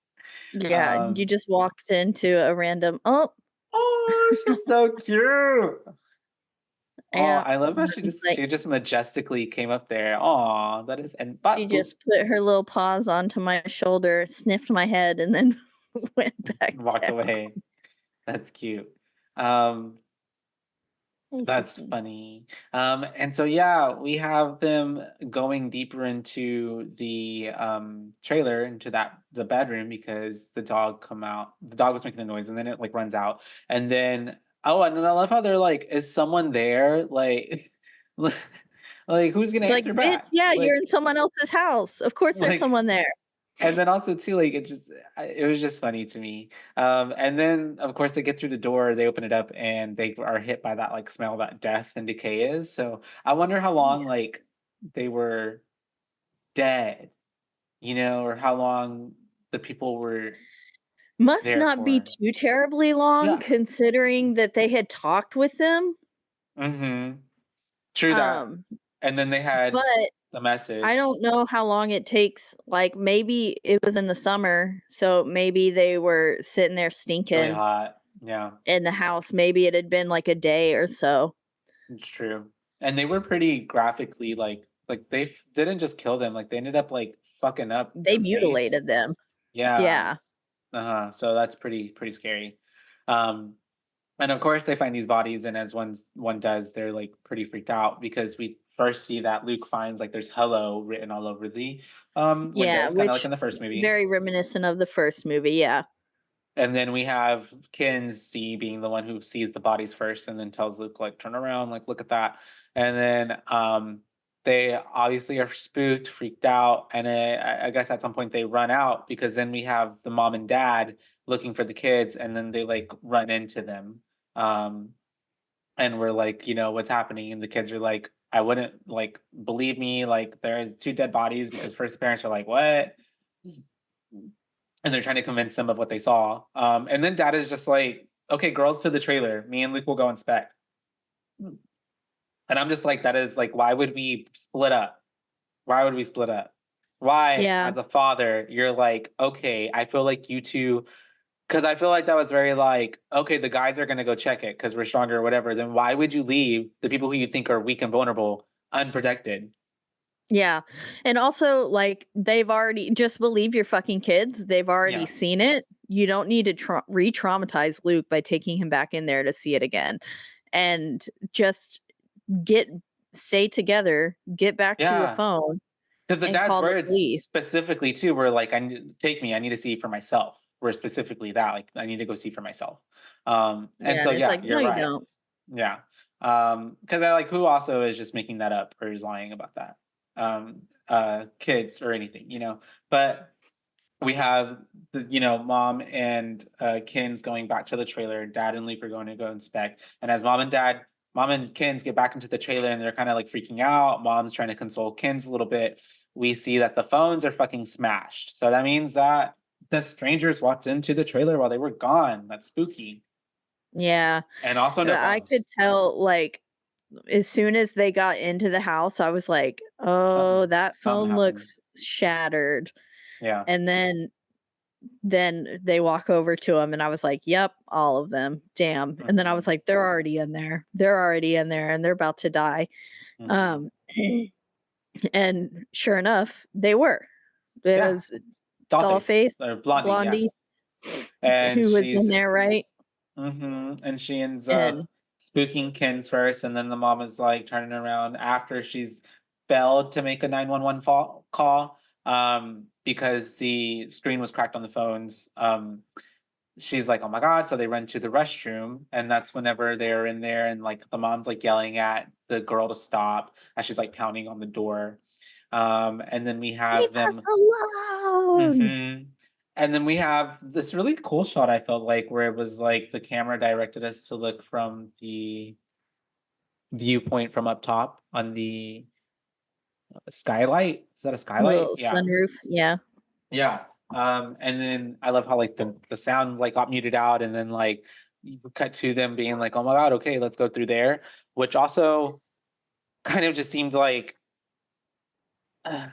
yeah. You um just walked into a random. Oh, Oh, she's so cute. Oh, yeah. I love how And then, like she just majestically came up there. Oh, that is, and she but boop, just put her little paws onto my shoulder, sniffed my head, and then went back walked down. away. That's cute. Um, Hey, that's Sissy. funny. And so yeah, we have them going deeper into the trailer, into the bedroom, because the dog was making the noise, and then it like runs out. And then oh, and then I love how they're like, is someone there? Like like who's gonna Like, answer bitch, back? yeah, you're in someone else's house. Of course, there's Like someone there. and then also too, like it was just funny to me. And then of course they get through the door, they open it up, and they are hit by that like smell that death and decay is. So I wonder how long like they were dead, or how long the people were Must there not be for. too terribly long Yeah. considering that they had talked with them. Mm-hmm. True that. Um, And then they had but the I message. don't know how long it takes. Like, maybe it was in the summer, so maybe they were sitting there It's really stinking hot. Yeah, in the house. Maybe it had been like a day or so. it's true. And they were pretty graphically like they didn't just kill them, like they ended up like fucking up They their face. mutilated them. Yeah. Yeah. Uh-huh. So that's pretty scary. Um, and of course they find these bodies, and as one does, they're like pretty freaked out, because we first see that Luke finds like there's hello written all over the Yeah, windows, kind of like which in the first movie. very reminiscent of the first movie, yeah. And then we have Kinsey being the one who sees the bodies first, and then tells Luke, like, turn around, like, look at that. And then they obviously are spooked, freaked out. And I guess at some point they run out, because then we have the mom and dad looking for the kids, and then they like run into them. Um, and we're like, what's happening? And the kids are like, I wouldn't like believe me. Like, there's two dead bodies, because first the parents are like, what? And they're trying to convince them of what they saw. And then dad is just like, okay, girls to the trailer. Me and Luke will go inspect. And I'm just like, that is like, why would we split up? Why would we split up? Why, Yeah. as a father, you're like, okay, I feel like you two, because I feel like that was very like, okay, the guys are going to go check it because we're stronger or whatever. Then why would you leave the people who you think are weak and vulnerable unprotected? Yeah. And also, like, they've already just believe your fucking kids. They've already Yeah. seen it. You don't need to re-traumatize Luke by taking him back in there to see it again. And just get stay together, get back to your Yeah. phone Because the and dad's call the words police. specifically too were like, take me, I need to see for myself. Were specifically that, like, I need to go see for myself. And Yeah, so and it's yeah, like, no, you're you right. don't. Yeah. Because I like, who also is just making that up or is lying about that? Kids or anything, But we have the, mom and Kin's going back to the trailer. Dad and Luke are going to go inspect. And as mom and dad Mom and Kins get back into the trailer and they're kind of like freaking out. Mom's trying to console Kins a little bit. We see that the phones are fucking smashed. So that means that the strangers walked into the trailer while they were gone. That's spooky. Yeah. And also no I phones. could tell, like, as soon as they got into the house, I was like, oh, that something phone happened. looks shattered. Yeah. And then they walk over to him and I was like, yep, all of them. Damn. And then I was like, they're already in there. They're already in there and they're about to die. Mhm. And sure enough, they were. It Yeah. was Dollface, or Blondie, Blondie, and who was in she's there, right? and she ends And up spooking Kins first, and then the mom is like turning around after she's failed to make a 911 call because the screen was cracked on the phones. She's like, oh my God. So they run to the restroom. And that's whenever they're in there and like the mom's like yelling at the girl to stop as she's like pounding on the door. And then we have leave them. us alone. Mhm. And then we have this really cool shot, I felt like, where it was like the camera directed us to look from the viewpoint from up top on the skylight. Is that a skylight? Little Yeah. sunroof. Yeah. Yeah. And then I love how like the sound like got muted out and then like you cut to them being like, oh my God, okay, let's go through there. Which also kind of just seemed like uh,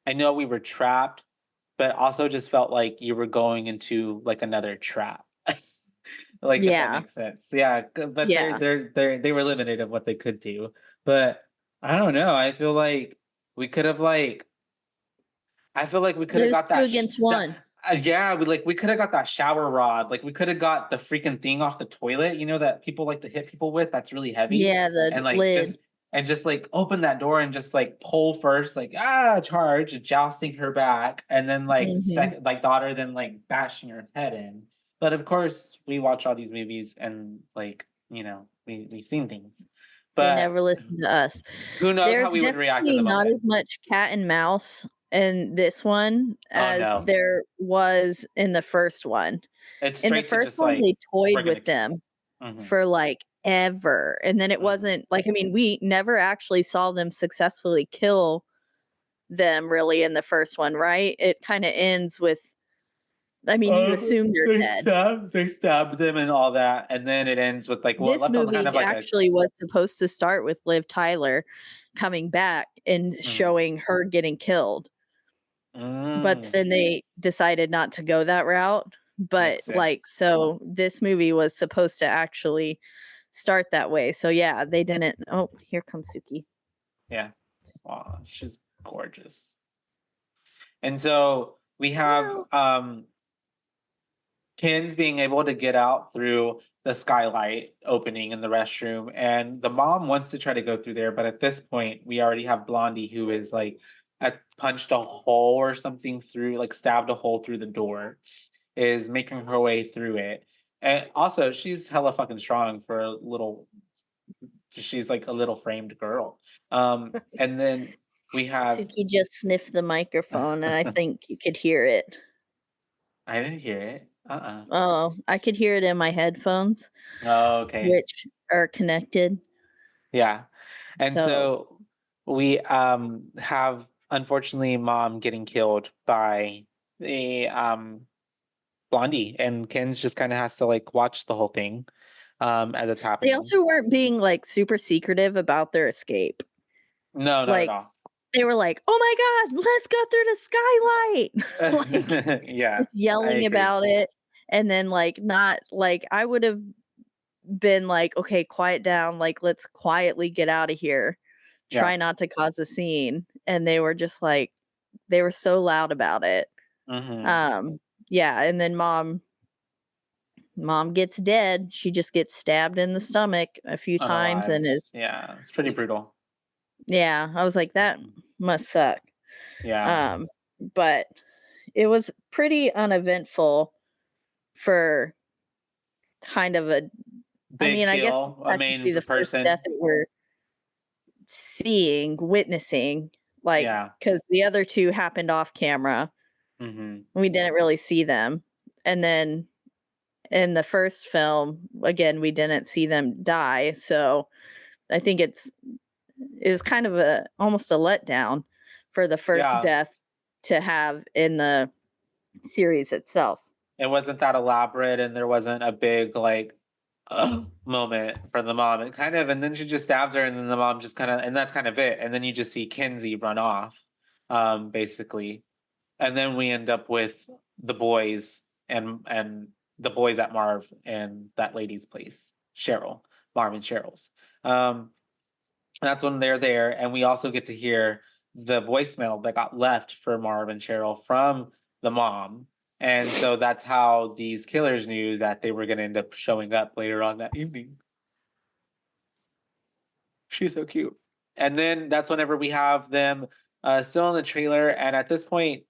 I know we were trapped, but also just felt like you were going into like another trap. Like if that Yeah. makes sense. Yeah, but Yeah. they were limited of what they could do. But I don't know. I feel like we could have There's got two that against that one. yeah, we could have got that shower rod. Like we could have got the freaking thing off the toilet, that people like to hit people with that's really heavy Yeah, the and like lid. just like open that door and just like pull first like charge jousting her back and then like Mhm. second like daughter then like bashing her head in. But of course, we watch all these movies and like, we've seen things. They But never listen to us. who knows how There's we would react in definitely the not moment. as much cat and mouse in this one Oh as no. there was in the first one. It's In the straight to first just one, like they toyed we're gonna with them Mhm. for, like, ever, and then it Mhm. wasn't like, I mean, we never actually saw them successfully kill them really in the first one, right? It kinda ends with, I mean, you assume they're dead. They stab them and all that, and then it ends with like This left on kind movie of like a actually was supposed to start with Liv Tyler coming back and mm, showing her getting killed, but mm, then they decided not to go that route. But, makes sense. like, so this movie was supposed to actually start that way. So, yeah, they didn't. Oh, here comes Suki. Yeah. Wow, she's gorgeous. And so we have Meow. Ken's being able to get out through the skylight opening in the restroom, and the mom wants to try to go through there, but at this point, we already have Blondie who is like punched a hole or something through, like stabbed a hole through the door, is making her way through it. And also, she's hella fucking strong for a little. She's like a little framed girl. And then we have. Suki just sniffed the microphone, and I think you could hear it. I didn't hear it. Oh, I could hear it in my headphones, Oh, okay. which are connected. Yeah. And So so we have unfortunately mom getting killed by the Blondie, and Ken's just kind of has to like watch the whole thing as it's they happening. also weren't being, like, super secretive about their escape. No, not at Like, all. they were like, "Oh my god, let's go through the skylight!" Like, Yeah, just I yelling agree. about it, and then, like, not like, I would've been like, "Okay, quiet down, like, let's quietly get out of here. Yeah. Try not to cause a scene," and they were just like they were so loud about it. Hmm. Um, yeah, and then mom gets dead. She just gets stabbed in the stomach a few times and Unalived. is Yeah, it's pretty brutal. yeah, I was like, "That Mhm. must suck." Yeah. Um, but it was pretty uneventful for kind of a I Big mean, I guess it's kill, a main technically the first death person. that we're witnessing, like, Yeah. because the other 2 happened off camera. Hmm. We didn't really see them, and then in the first film, again, we didn't see them die. So I think it was kind of almost a letdown for the first Yeah. death to have in the series itself. It wasn't that elaborate, and there wasn't a big moment for the mom. And then she just stabs her, and then the mom just and that's kind of it. And then you just see Kinsey run off, basically. And then we end up with the boys and the boys at Marv and that lady's place, Marv and Cheryl's. That's when they're there, and we also get to hear the voicemail that got left for Marv and Cheryl from the mom. And so that's how these killers knew that they were going to end up showing up later on that evening. She's so cute. And then that's whenever we have them still in the trailer, and at this point,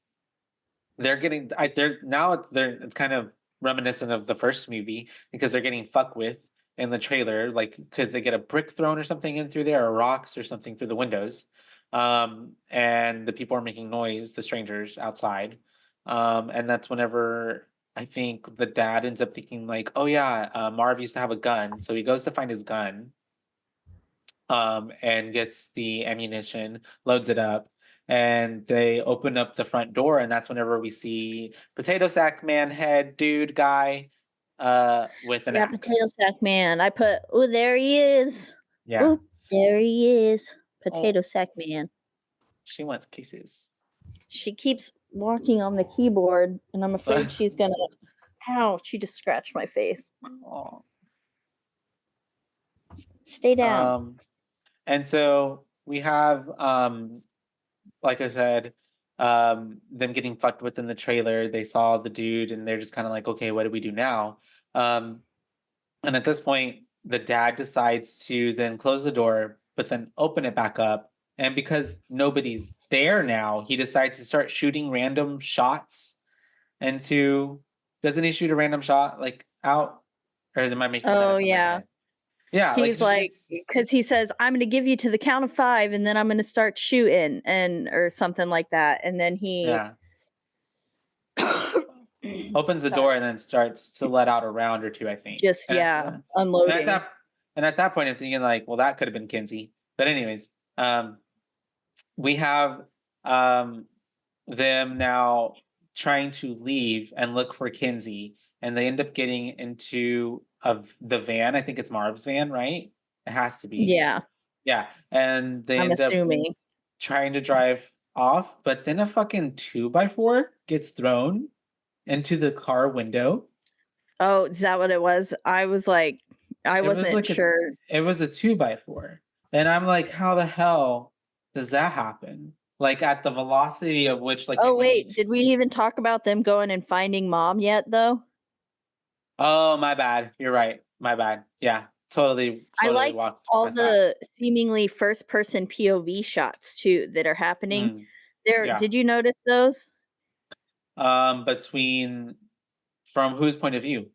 it's kind of reminiscent of the first movie because they're getting fucked with in the trailer, like because they get a brick thrown or something in through there, or rocks or something through the windows, and the people are making noise, the strangers outside, and that's whenever I think the dad ends up thinking like, oh yeah, Marv used to have a gun, so he goes to find his gun, and gets the ammunition, loads it up, and they open up the front door, and that's whenever we see potato sack man head dude guy with an axe. Potato sack man. I put, oh, there he is. Yeah. Oh, there he is. Potato sack man. She wants kisses. She keeps walking on the keyboard, and I'm afraid she's gonna. Ow! She just scratched my face. Aww. Stay down. And so we have, like I said, them getting fucked with in the trailer. They saw the dude, and they're just kind of like, okay, what do we do now? And at this point, the dad decides to then close the door, but then open it back up. And because nobody's there now, he decides to start shooting random shots into. Doesn't he shoot a random shot like out? Or am I making that up in my head? Yeah, he's like, because he says, I'm going to give you to the count of 5, and then I'm going to start shooting, or something like that. And then he opens the door and then starts to let out a round or two, I think. Just, unloading. And at that point, I'm thinking like, well, that could have been Kinsey. But anyways, we have them now trying to leave and look for Kinsey, and they end up getting into the van. I think it's Marv's van, right? It has to be. Yeah. Yeah. And they I'm assuming. Trying to drive off, but then a fucking 2x4 gets thrown into the car window. Oh, is that what it was? I was like, I wasn't sure. It was a 2x4. And I'm like, how the hell does that happen? Like at the velocity of which, like. Oh, wait, did we even talk about them going and finding mom yet, though? Oh, my bad. You're right. My bad. Yeah, totally I like all the seemingly first-person POV shots too that are happening. Did you notice those? From whose point of view?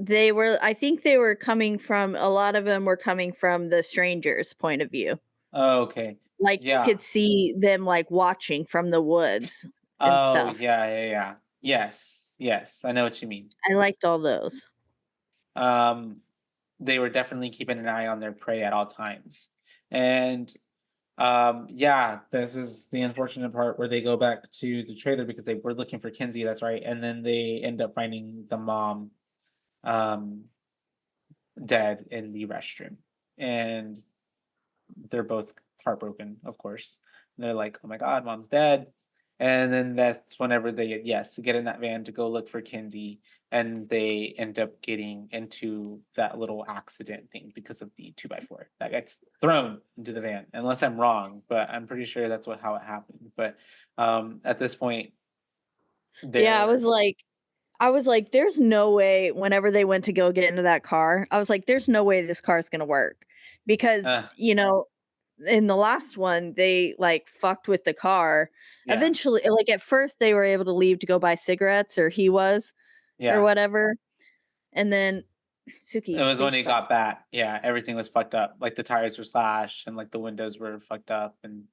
I think they were coming from, a lot of them were coming from the stranger's point of view. Oh, okay. Like you could see them like watching from the woods and stuff. Yeah. Yes. I know what you mean. I liked all those. They were definitely keeping an eye on their prey at all times. And this is the unfortunate part where they go back to the trailer because they were looking for Kinsey, that's right. And then they end up finding the mom dead in the restroom. And they're both heartbroken, of course. And they're like, oh my God, mom's dead. And then that's whenever they get in that van to go look for Kinsey, and they end up getting into that little accident thing because of the 2x4 that gets thrown into the van. Unless I'm wrong, but I'm pretty sure that's how it happened. But at this point, I was like, there's no way. Whenever they went to go get into that car, I was like, there's no way this car is gonna work because in the last one, they like fucked with the car. Yeah. Eventually, like at first they were able to leave to go buy cigarettes, or he was, or whatever. And then Suki, It was when please he stop. got back. Yeah, everything was fucked up. Like the tires were slashed and like the windows were fucked up and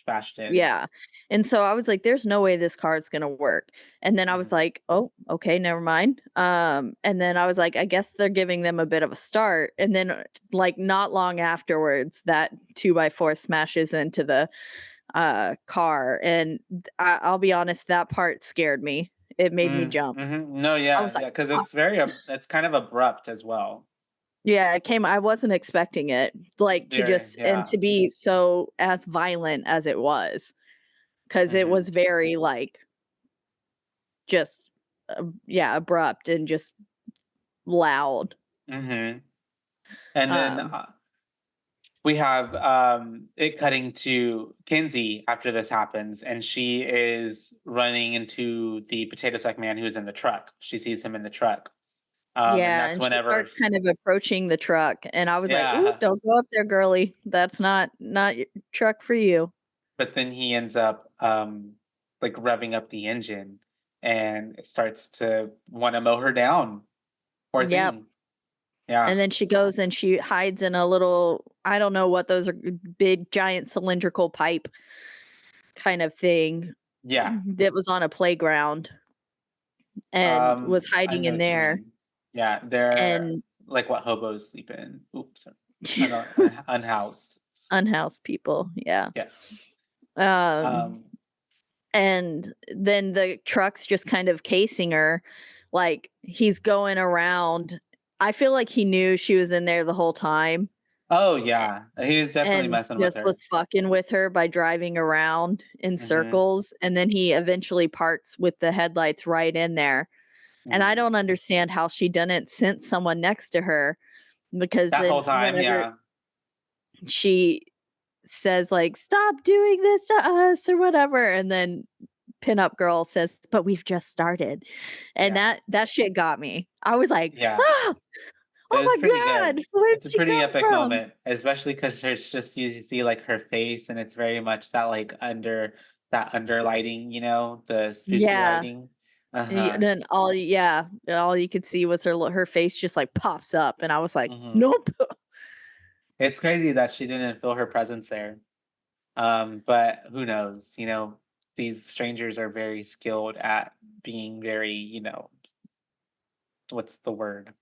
bashed in. Yeah. And so I was like, there's no way this car is gonna work. And then I was Mhm. like, oh, okay, never mind. And then I was like, I guess they're giving them a bit of a start. And then like not long afterwards, that 2x4 smashes into the car. And I'll be honest, that part scared me. It made me jump. No, I was yeah, like, yeah, because it's very, it's kind of abrupt as well. yeah, I wasn't expecting it, like, to Very, just and yeah. to be so as violent as it was, because it hmm was very, like, just, yeah, abrupt and just loud. hmm And then Um, we have it cutting to Kinsey after this happens, and she is running into the potato sack man who's in the truck. She sees him in the truck. And yeah, that's and she whenever, starts kind of approaching the truck, and I was like, "Ooh, yeah. don't go up there, girly. That's not y truck for you." But then he ends up like revving up the engine and it starts to want to mow her down. Poor Yep, thing. Yeah. and then she goes and she hides in a little I don't know what those are, big, giant cylindrical pipe kind of thing Yeah. that was on a playground and was I hiding know in what you there, mean. Yeah, they're and like what hobos sleep in. Oops. Sorry. Unhoused. unhoused people, yeah. Yes. Um, Um, and then the truck's just kind of casing her, like, he's going around. I feel like he knew she was in there the whole time oh yeah. He was definitely and messing with just was her. fucking with her by driving around in hmm circles, and then he eventually parks with the headlights right in there, and I hmm don't understand how she didn't sense someone next to her, because That whole then time, whenever yeah. she says, like, "Stop doing this to us," or whatever, and then pinup girl says, "But we've just started." And Yeah. that shit got me. I was like, Yeah. "Ah! It Oh was pretty my good. god, where did It's a she pretty come epic from?" moment, especially because there's just you see like her face, and it's very much that like under lighting, the spooky Yeah, lighting. and Uh-huh. then all you could see was her face just, like, pops up, and I was like, hmm "Nope." It's crazy that she didn't feel her presence there. But who knows? These strangers are very skilled at being very, what's the word?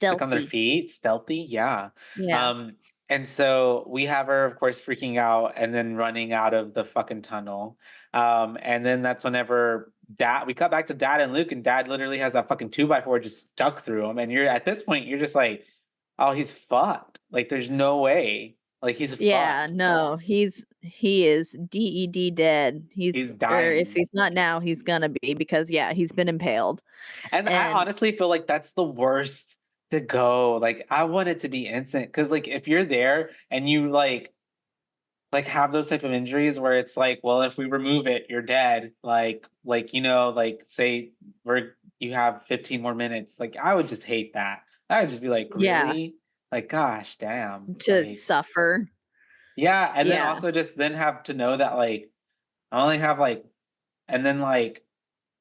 Quick on their Stealthy. feet, stealthy, yeah. Yeah. Um, and so we have her, of course, freaking out and then running out of the fucking tunnel. And then that's whenever we cut back to Dad and Luke, and Dad literally has that fucking 2x4 just stuck through him. And you're at this point, you're just like, oh, he's fucked. Like, there's no way. Like, he's Yeah, fucked. no, he is DED dead. He's Or if dying. he's not now, he's gonna be, because, yeah, he's been impaled, And I and honestly feel like that's the worst to go. Like, I want it to be instant. Cause like if you're there and you like have those type of injuries where it's like, well, if we remove it, you're dead. Like say you have 15 more minutes. Like I would just hate that. I would just be like, yeah, really? Like, gosh, damn. to Like, suffer. yeah. And then Yeah. also just then have to know that like I only have like, and then like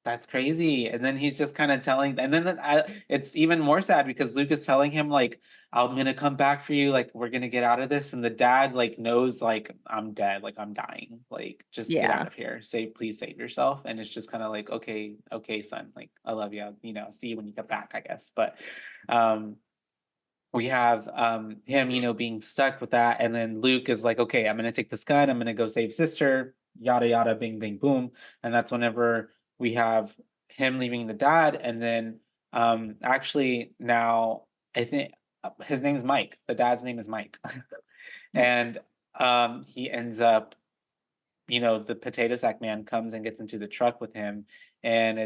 that's crazy. And then he's just kind of telling, and then it's even more sad because Luke is telling him like, "I'm gonna come back for you. Like, we're gonna get out of this." And the dad like knows like I'm dead, like I'm dying. Like, just get out Yeah. of here. Please save yourself. And it's just kind of like, okay, okay, son. Like, I love you. See you when you get back, I guess. But, um, we have him, being stuck with that, and then Luke is like, okay, I'm gonna take this gun. I'm gonna go save sister. Yada yada, bing bing boom. And that's whenever we have him leaving the dad, and then actually now I think his name is Mike. The dad's name is Mike, and he ends up, the potato sack man comes and gets into the truck with him, and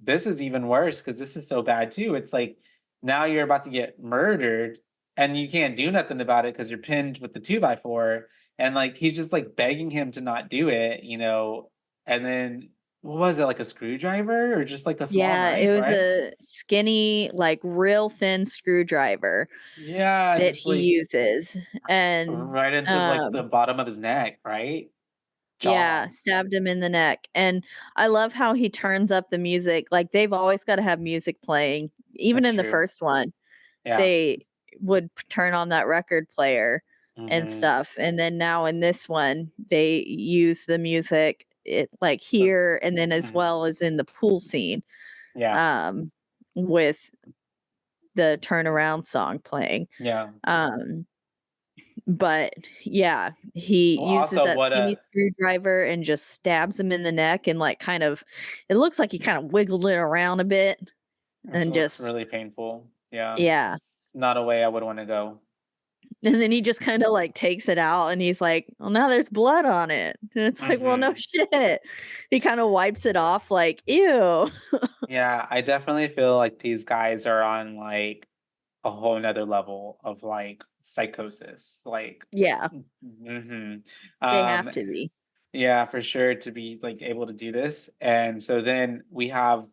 this is even worse because this is so bad too. It's like now you're about to get murdered, and you can't do nothing about it because you're pinned with the 2x4, and like he's just like begging him to not do it, and then what was it, like a screwdriver or just like a small Yeah, it knife, was right? a skinny, like, real thin screwdriver Yeah, that just he like uses, and, right into like the bottom of his neck, right? yeah, Jaw. stabbed him in the neck, and I love how he turns up the music, like, they've always gotta have music playing, even That's in the true. first one, they would turn on that record player and Mhm. stuff. And then now in this one, they use the music like here and then as well as in the pool scene. Yeah. With the turnaround song playing. Yeah. But yeah, he Well, uses also that skinny screwdriver and just stabs him in the neck and like kind of it looks like he kind of wiggled it around a bit and looks just really painful. Yeah. yeah. It's not a way I would want to go. And then he just kind of like takes it out and he's like, well, now there's blood on it. And it's like, well, no shit. He kind of wipes it off like, ew. Yeah, I definitely feel like these guys are on like a whole nother level of like psychosis. Like, Yeah, hmm they have to be. yeah, for sure to be like able to do this. And so then we have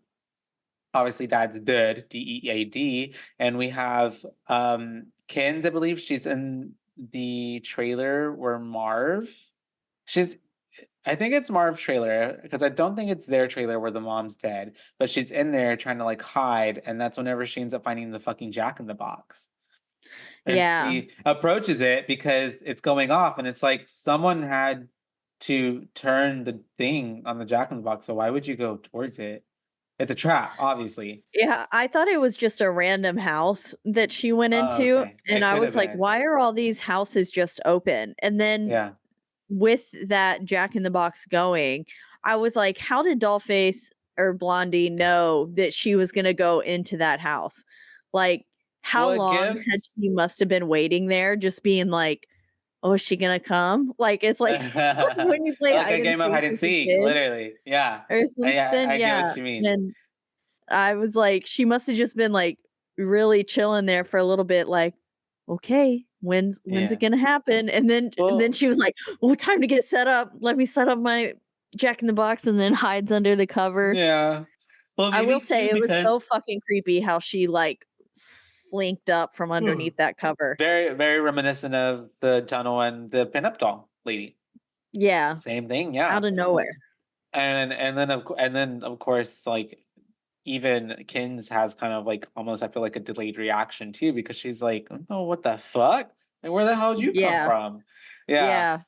obviously dad's dead, DEAD, and we have Kins, I believe she's in the trailer where she's I think it's Marv's trailer because I don't think it's their trailer where the mom's dead, but she's in there trying to like hide, and that's whenever she ends up finding the fucking Jack in the Box. And Yeah. she approaches it because it's going off, and it's like someone had to turn the thing on the Jack in the Box. So why would you go towards it? It's a trap, obviously. Yeah, I thought it was just a random house that she went Oh, into, okay. and It I could have was like, been. "Why are all these houses just open?" And then Yeah. with that Jack in the Box going, I was like, "How did Dollface or Blondie know that she was gonna go into that house? Like, how Well, it long had gives she must have been waiting there, just being like, oh, is she gonna come?' Like, it's like when you play like a hide and game of seek hide and with your seek, kid literally. Yeah. or I, something, I get yeah, what you mean. and I was like, she must have just been, like, really chilling there for a little bit, like, "Okay, when's Yeah. it gonna happen?" And then Well, she was like, "Oh, time to get set up. Let me set up my Jack in the Box," and then hides under the cover. yeah. Well, I will maybe say too it was so because fucking creepy how she, like, slinked up from underneath that cover. very, very reminiscent of the tunnel and the pinup doll lady. Yeah, Same thing, yeah. out of nowhere. And then of course like even Kins has kind of like almost I feel like a delayed reaction too because she's like, oh, what the fuck? And where the hell did you come Yeah, from? Yeah. yeah.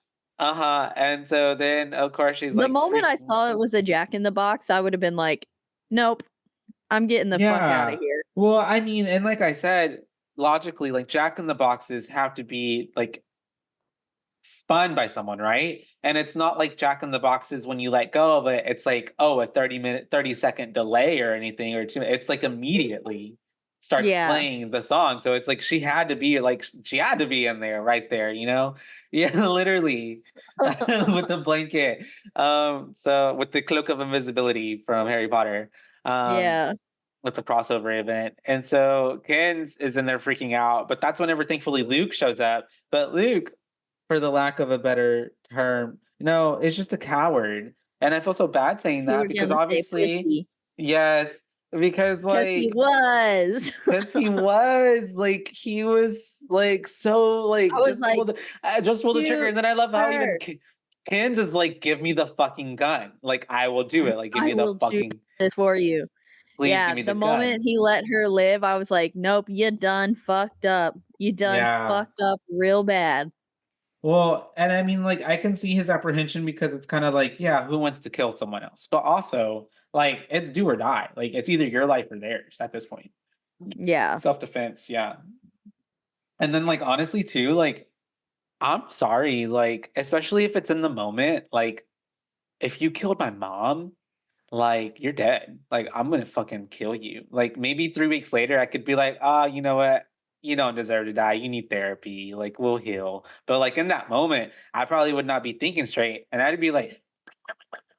Uh-huh. And so then of course she's The like moment I freaking. saw it was a Jack in the Box, I would have been like, "Nope, I'm getting the fuck out of Yeah. here." Well, I mean, and like I said, logically, like Jack in the Boxes have to be like spun by someone, right? And it's not like Jack in the Boxes when you let go of it, it's like, oh, a 30-second delay or anything, or two. It's like immediately starts Yeah. playing the song. So it's like she had to be like she had to be in there right there, you know? Yeah, literally. With the blanket. So with the cloak of invisibility from Harry Potter. Um Yeah. with the crossover event. And so Kins is in there freaking out, but that's whenever thankfully Luke shows up. But Luke, for the lack of a better term, no, is just a coward. And I feel so bad saying You that were because gonna say obviously, pussy, yes, because 'cause he like was. because he was like so I like was like, just pull the trigger, "Shoot and then I love how even her. Kins is like, give me the fucking gun, like I will do it, like give I me the will shoot fucking, this for you." please give Yeah, me the the moment gun. he let her live, I was like, "Nope, you done fucked up. You done Yeah. fucked up real bad." Well, and I mean, like, I can see his apprehension because it's kind of like, yeah, who wants to kill someone else? But also, like, it's do or die. Like, it's either your life or theirs at this point. Yeah. Self defense, yeah. And then, like, honestly, too, like, I'm sorry, like, especially if it's in the moment, like, if you killed my mom, like, you're dead. Like, I'm gonna fucking kill you. Like, maybe 3 weeks later, I could be like, ah, you know what? You don't deserve to die. You need therapy. Like, we'll heal. But like in that moment, I probably would not be thinking straight, and I'd be like,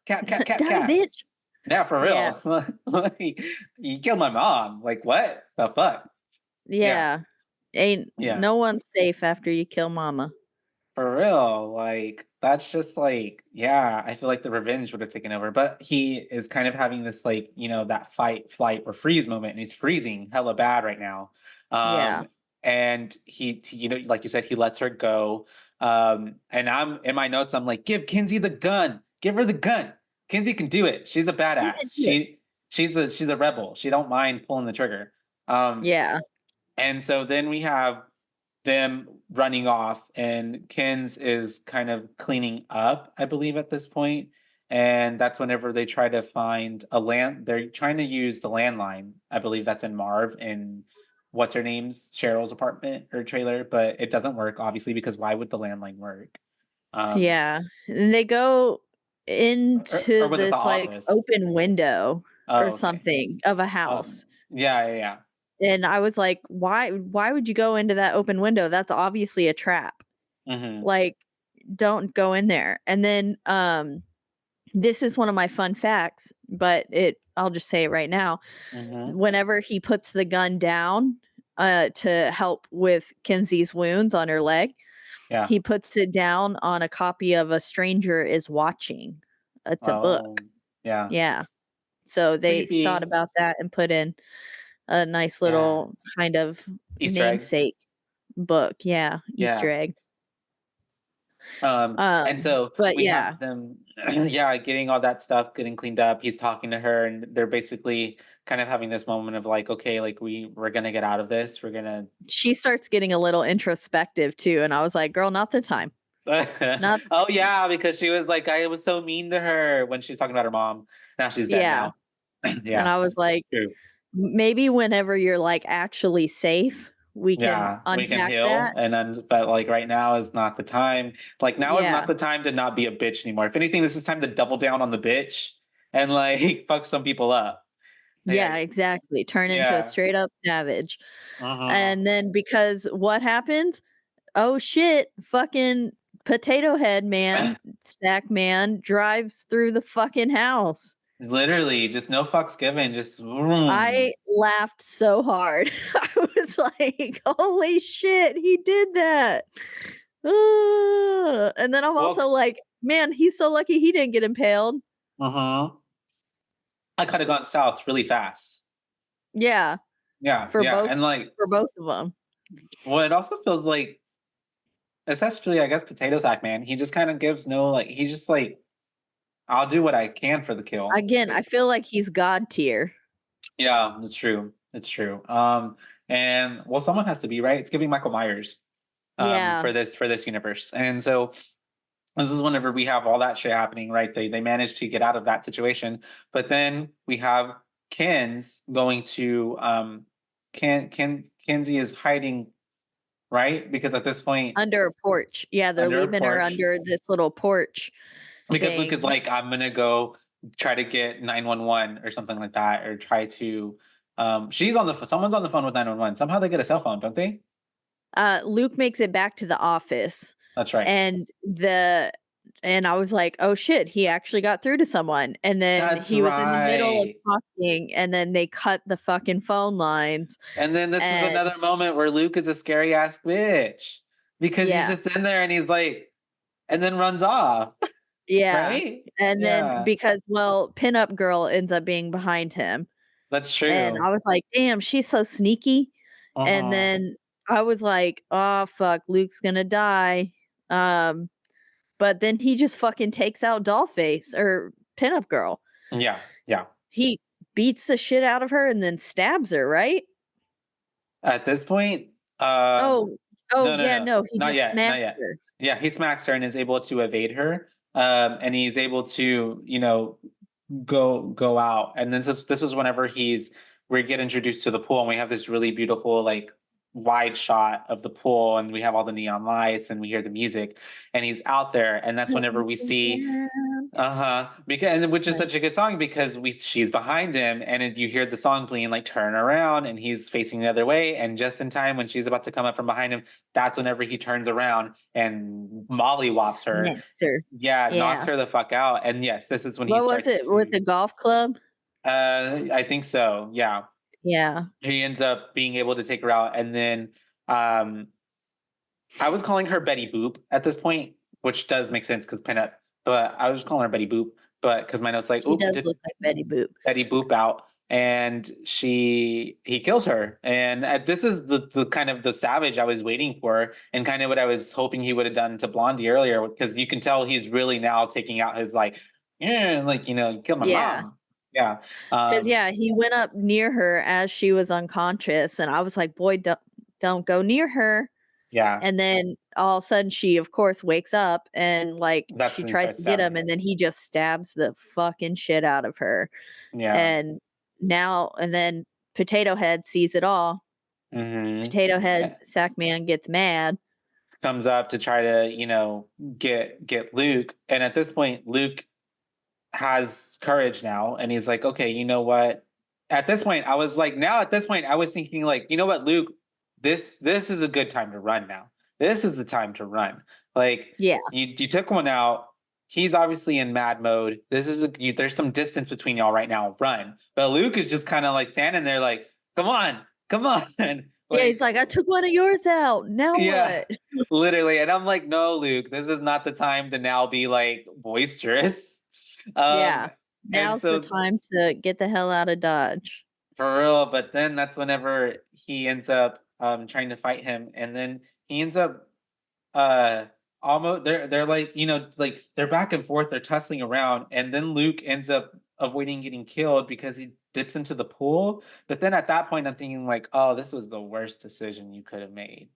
cat, cat, cat, Die, cat. bitch. Yeah, for Yeah. real. Like, you killed my mom. Like, what the fuck? Yeah, Yeah. Ain't yeah. no one's safe after you kill mama. For real, like that's just like, yeah, I feel like the revenge would have taken over. But he is kind of having this like, that fight, flight, or freeze moment, and he's freezing hella bad right now. Yeah. And like you said, he lets her go. And I'm in my notes, I'm like, give Kinsey the gun, give her the gun. Kinsey can do it. She's a You badass. can do it. She's a rebel. She don't mind pulling the trigger. Um, Yeah. And so then we have them running off, and Kins is kind of cleaning up, I believe, at this point. And that's whenever they try to find a land. They're trying to use the landline. I believe that's in Marv and what's her name's Cheryl's apartment or trailer, but it doesn't work, obviously, because why would the landline work? Um, Yeah. And they go or into was it the this like office? open window or Oh, okay. something of a Um, house. yeah, yeah, yeah. And I was like, why would you go into that open window? That's obviously a trap. Mm-hmm. Like, don't go in there. And then this is one of my fun facts, but I'll just say it right now. Mm-hmm. Whenever he puts the gun down to help with Kenzie's wounds on her leg, Yeah. he puts it down on a copy of A Stranger Is Watching. It's a Oh, book. yeah. Yeah. So they thought Creepy. about that and put in a nice Yeah. little kind of Easter egg. namesake book. Yeah, Yeah. Easter egg. And so But we yeah, have them, yeah, getting all that stuff, getting cleaned up. He's talking to her, and they're basically kind of having this moment of like, okay, like we're gonna get out of this. We're gonna. she starts getting a little introspective too, and I was like, "Girl, not the time. Not Oh yeah, because she was like, I was so mean to her when she's talking about her mom. Now she's dead yeah." now. And Yeah, I was like, true. "Maybe whenever you're like actually safe, we can Yeah, we can unpack heal, that." and then, but like right now is not the time. Like now is not Yeah. the time to not be a bitch anymore. If anything, this is time to double down on the bitch and like fuck some people up. Yeah, Yeah, exactly. Turn into a yeah. straight up savage. Uh-huh. And then because what happened? Oh shit, fucking potato head man, stack man drives through the fucking house. Literally, just no fucks given. Just vroom. I laughed so hard. I was like, "Holy shit, he did that." And then I'm also Well, like, "Man, he's so lucky he didn't get impaled." uh-huh. I could have gone south really fast. Yeah, Yeah, for yeah. both And like, for both of them. well, it also feels like, especially I guess Potato Sack Man, he just kind of gives no like he's just like, I'll do what I can for the kill. Again, I feel like he's god tier. Yeah, it's true. It's true. And well, someone has to be, right. It's giving Michael Myers Yeah. for this universe. And so this is whenever we have all that shit happening, right? They manage to get out of that situation, but then we have Ken's going to Kenzie is hiding, right? Because at this point, Under a porch. Yeah, they're under a leaving her porch, under this little porch because Luke is thing. like, I'm gonna go try to get 911 or something like that, or try to she's on the someone's on the phone with 911. Somehow they get a cell phone, don't they? Luke makes it back to the office, That's right. and I was like, "Oh shit, he actually got through to someone." And then That's he was in the middle of right. talking, and then they cut the fucking phone lines. And then this is And another moment where Luke is a scary ass bitch because he's yeah, just in there and he's like, and then runs off, yeah. right? And then Yeah, because, well, pinup girl ends up being behind him. that's And true. I was like, "Damn, she's so sneaky." And Uh-huh. then I was like, "Oh, fuck, Luke's gonna die." Um, but then he just fucking takes out Dollface or Pinup Girl. Yeah, yeah. He beats the shit out of her and then stabs her, right? At this point, um, Oh, oh, no, no, yeah, no, no, he not just yet, not smacks yet. her. Yeah, he smacks her and is able to evade her, and he's able to, go out. And then this is whenever we get introduced to the pool, and we have this really beautiful like wide shot of the pool, and we have all the neon lights, and we hear the music, and he's out there, and that's whenever we see because which is such a good song because she's behind him and you hear the song playing like turn around and he's facing the other way, and just in time when she's about to come up from behind him, that's whenever he turns around and Molly wops her. Smacks her. Yeah, knocks Yeah. her the fuck out. And yes, this is when he What was starts it, with to the golf club? I think so. Yeah. Yeah. He ends up being able to take her out, and then um I was calling her Betty Boop at this point, which does make sense because pinup, but I was just calling her Betty Boop, but because my notes like, She oop, does did look like Betty Boop. Betty Boop out, and he kills her, and this is the kind of the savage I was waiting for, and kind of what I was hoping he would have done to Blondie earlier, because you can tell he's really now taking out his like, yeah, like you killed my Yeah. mom, yeah, 'Cause, yeah, he went up near her as she was unconscious, and I was like, "Boy, don't go near her. Yeah. And then all of a sudden she, of course, wakes up and like That's she when he tries starts to get him, stabbing and her. then he just stabs the fucking shit out of her. Yeah. And then Potato Head sees it all. Mm-hmm. Potato Head, Sackman gets mad. Comes up to try to, get Luke. And at this point, Luke has courage now. And he's like, okay, you know what? At this point, I was thinking like, you know what, Luke, this is a good time to run now. This is the time to run. Like, Yeah. you took one out. He's obviously in mad mode. There's some distance between y'all right now. Run. But Luke is just kind of like standing there like, come on. Yeah, he's like, I took one of yours out. Now yeah, what? literally. And I'm like, no, Luke, this is not the time to now be like boisterous. Yeah. And Now's the so time to get the hell out of Dodge. for real, but then that's whenever he ends up trying to fight him, and then he ends up uh almost they're like, like they're back and forth, they're tussling around, and then Luke ends up avoiding getting killed because he dips into the pool. But then at that point I'm thinking like, oh, this was the worst decision you could have made.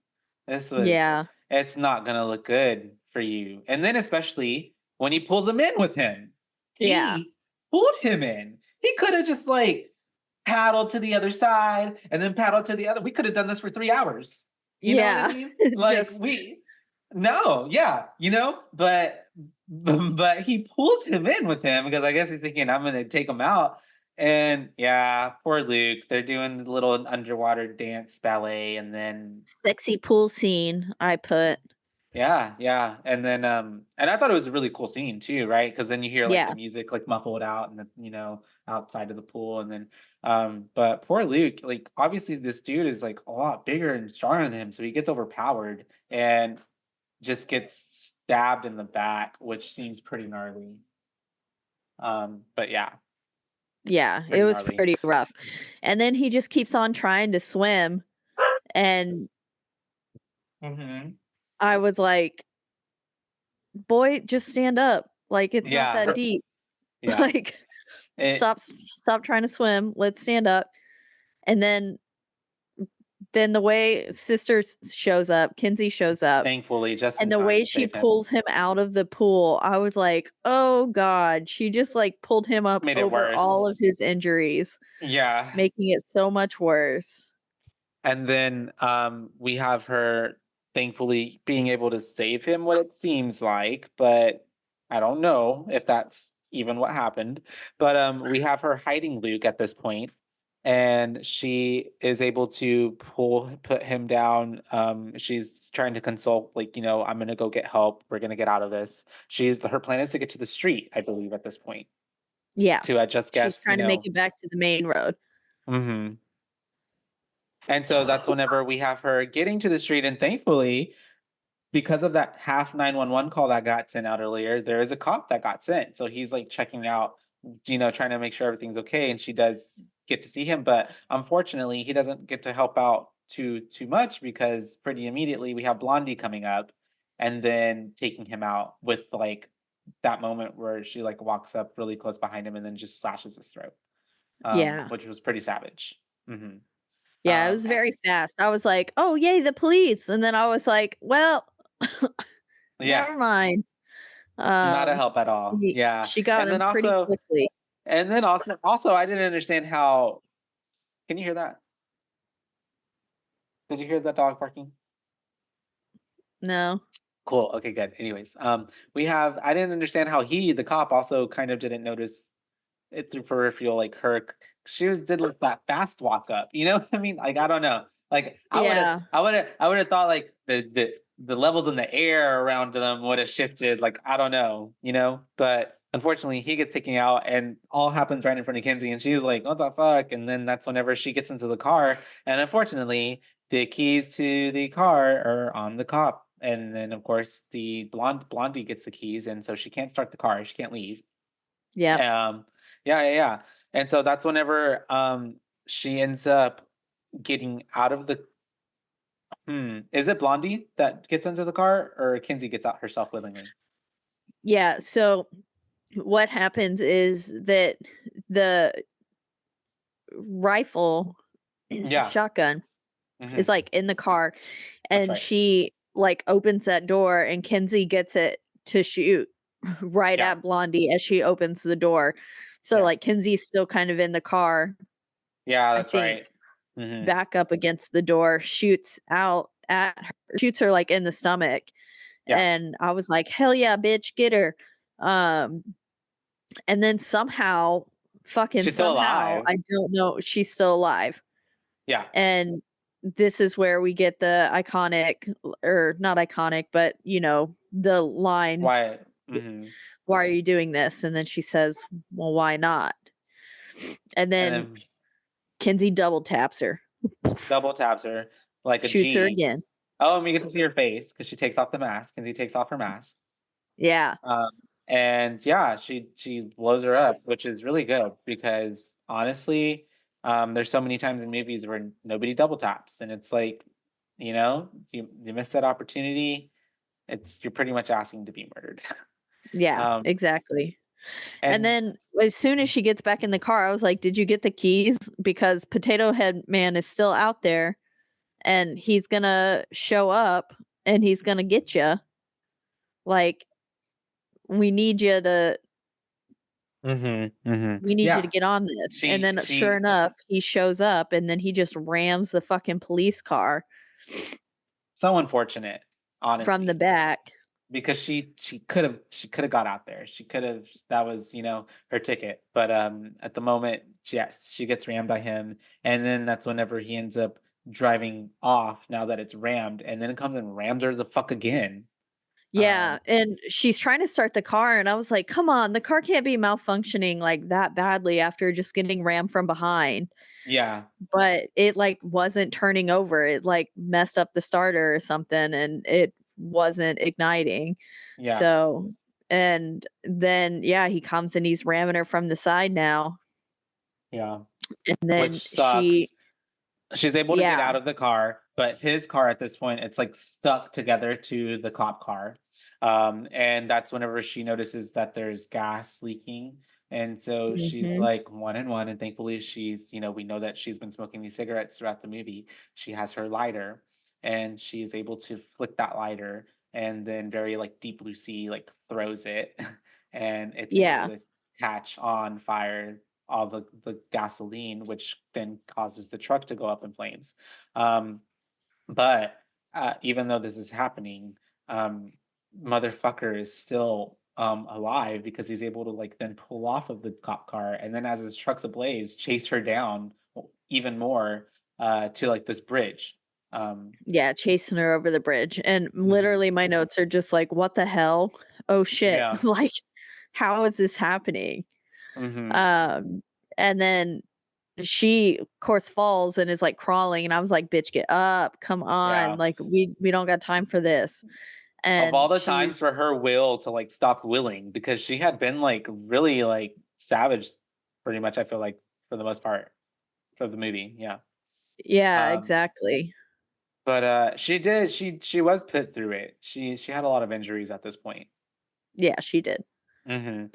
Yeah. It's not gonna look good for you. And then especially when he pulls him in with him. Yeah. He pulled him in. He could have just like paddled to the other side and then paddled to the other. We could have done this for 3 hours. You know what I mean? Like Just- no, yeah, but he pulls him in with him because I guess he's thinking I'm gonna take him out. And yeah, poor Luke. They're doing the little underwater dance ballet, and then Sexy pool scene, I put. yeah. And then and I thought it was a really cool scene too, right? Because then you hear like the Yeah. music like muffled out and outside of the pool. And then but poor Luke, like obviously this dude is like a lot bigger and stronger than him, so he gets overpowered and just gets stabbed in the back, which seems pretty gnarly. But yeah. Yeah, Pretty it was gnarly. pretty rough. And then he just keeps on trying to swim, and I was like, boy, just stand up. Like, it's not Yeah. that deep. Yeah. Like, stop trying to swim. Let's stand up. And then the way Sisters shows up, Kinsey shows up, Thankfully, just in and the time way to she save him. pulls him out of the pool, I was like, oh God, she just like pulled him up Made it over all of worse. his injuries, Yeah. making it so much worse. And then we have her thankfully being able to save him, what it seems like, but I don't know if that's even what happened. But we have her hiding Luke at this point, and she is able to put him down. She's trying to consult, like, I'm gonna go get help. We're gonna get out of this. Her plan is to get to the street, I believe, at this point. Yeah. To just guess, She's trying to make it back to the main road. Mm-hmm. And so that's whenever we have her getting to the street, and thankfully, because of that half 911 call that got sent out earlier, there is a cop that got sent. So he's like checking out, trying to make sure everything's okay. And she does get to see him, but unfortunately, he doesn't get to help out too much because pretty immediately we have Blondie coming up and then taking him out with like that moment where she like walks up really close behind him and then just slashes his throat. Yeah. Which was pretty savage. Mm-hmm. Yeah, it was very fast. I was like, oh, yay, the police. And then I was like, well, never mind. Not a help at all. Yeah. She got him pretty quickly. And then also, I didn't understand how. Can you hear that? Did you hear that dog barking? No. Cool. Okay, good. Anyways, I didn't understand how the cop also kind of didn't notice it through peripheral, like she did like that fast walk up. You know what I mean? Like, I don't know. Like I would have thought like the levels in the air around them would have shifted. Like, I don't know, but unfortunately he gets taken out and all happens right in front of Kinsey, and she's like, what the fuck? And then that's whenever she gets into the car, and unfortunately the keys to the car are on the cop. And then of course the Blondie gets the keys, and so she can't start the car. She can't leave. Yeah. Yeah. And so that's whenever she ends up getting out of the is it Blondie that gets into the car, or Kinsey gets out herself willingly? Yeah, so what happens is that the rifle shotgun is like in the car, and right. she like opens that door, and Kinsey gets it to shoot right Yeah. at Blondie as she opens the door. So Yeah. like Kinsey's still kind of in the car, Yeah, I that's think, right. Mhm. back up against the door, shoots out at her, shoots her like in the stomach. Yeah. And I was like, hell yeah, bitch, get her. Um, and then somehow, fucking She's still somehow, alive. I don't know, she's still alive. Yeah. And this is where we get the iconic, or not iconic, but you know, the line, Why? Mhm. why are you doing this? And then she says, well, why not? And And then then Kinsey double taps her, double taps her like a shoots her G. again. Oh, and we get to see her face because she takes off the mask, and he takes off her mask. Yeah. Um, and yeah, she blows her up, which is really good because honestly, there's so many times in movies where nobody double taps, and it's like, you miss that opportunity. You're pretty much asking to be murdered. Yeah, Um, exactly. And and then as soon as she gets back in the car, I was like, "Did you get the keys?" Because Potato Head Man is still out there, and he's gonna show up, and he's gonna get you. Like, we need you to, yeah, get on this. And she then sure she enough, he shows up, and then he just rams the fucking police car so unfortunate, from the honestly. back. Because she could have got out there. She could have that was, her ticket. But at the moment, yes, she gets rammed by him. And then that's whenever he ends up driving off now that it's rammed, and then it comes and rams her the fuck again. Yeah, Um and she's trying to start the car, and I was like, "Come on, the car can't be malfunctioning like that badly after just getting rammed from behind." yeah, But it, like, wasn't turning over, it, like, messed up the starter or something, and it wasn't igniting. yeah, So and then, yeah, he comes and he's ramming her from the side now, yeah. and then Which she, sucks. She's able to get yeah, out of the car, but his car at this point, it's like stuck together to the cop car. And that's whenever she notices that there's gas leaking. And so she's mhm, like one and one. And thankfully, we know that she's been smoking these cigarettes throughout the movie. She has her lighter, and she is able to flick that lighter, and then very like deep blue sea, like throws it, and it's able yeah, to catch on fire all the gasoline, which then causes the truck to go up in flames. Um, but even though this is happening, um, motherfucker is still alive because he's able to like then pull off of the cop car, and then as his truck's ablaze, chase her down even more to like this bridge. Um, yeah, chasing her over the bridge, and mhm. literally my notes are just like, "What the hell? Oh, shit." Yeah. Like, how is this happening? Hmm. Um, and then she, of course, falls and is, like, crawling, and I was like, "Bitch, get up, come on, Yeah. like, we don't got time for this." Of And all the she's times for her will to like stop willing, because she had been like really like savage pretty much, I feel like, for the most part of the movie. Yeah. yeah, Um exactly. but she was put through it. She had a lot of injuries at this point. Yeah, she did. Hmm.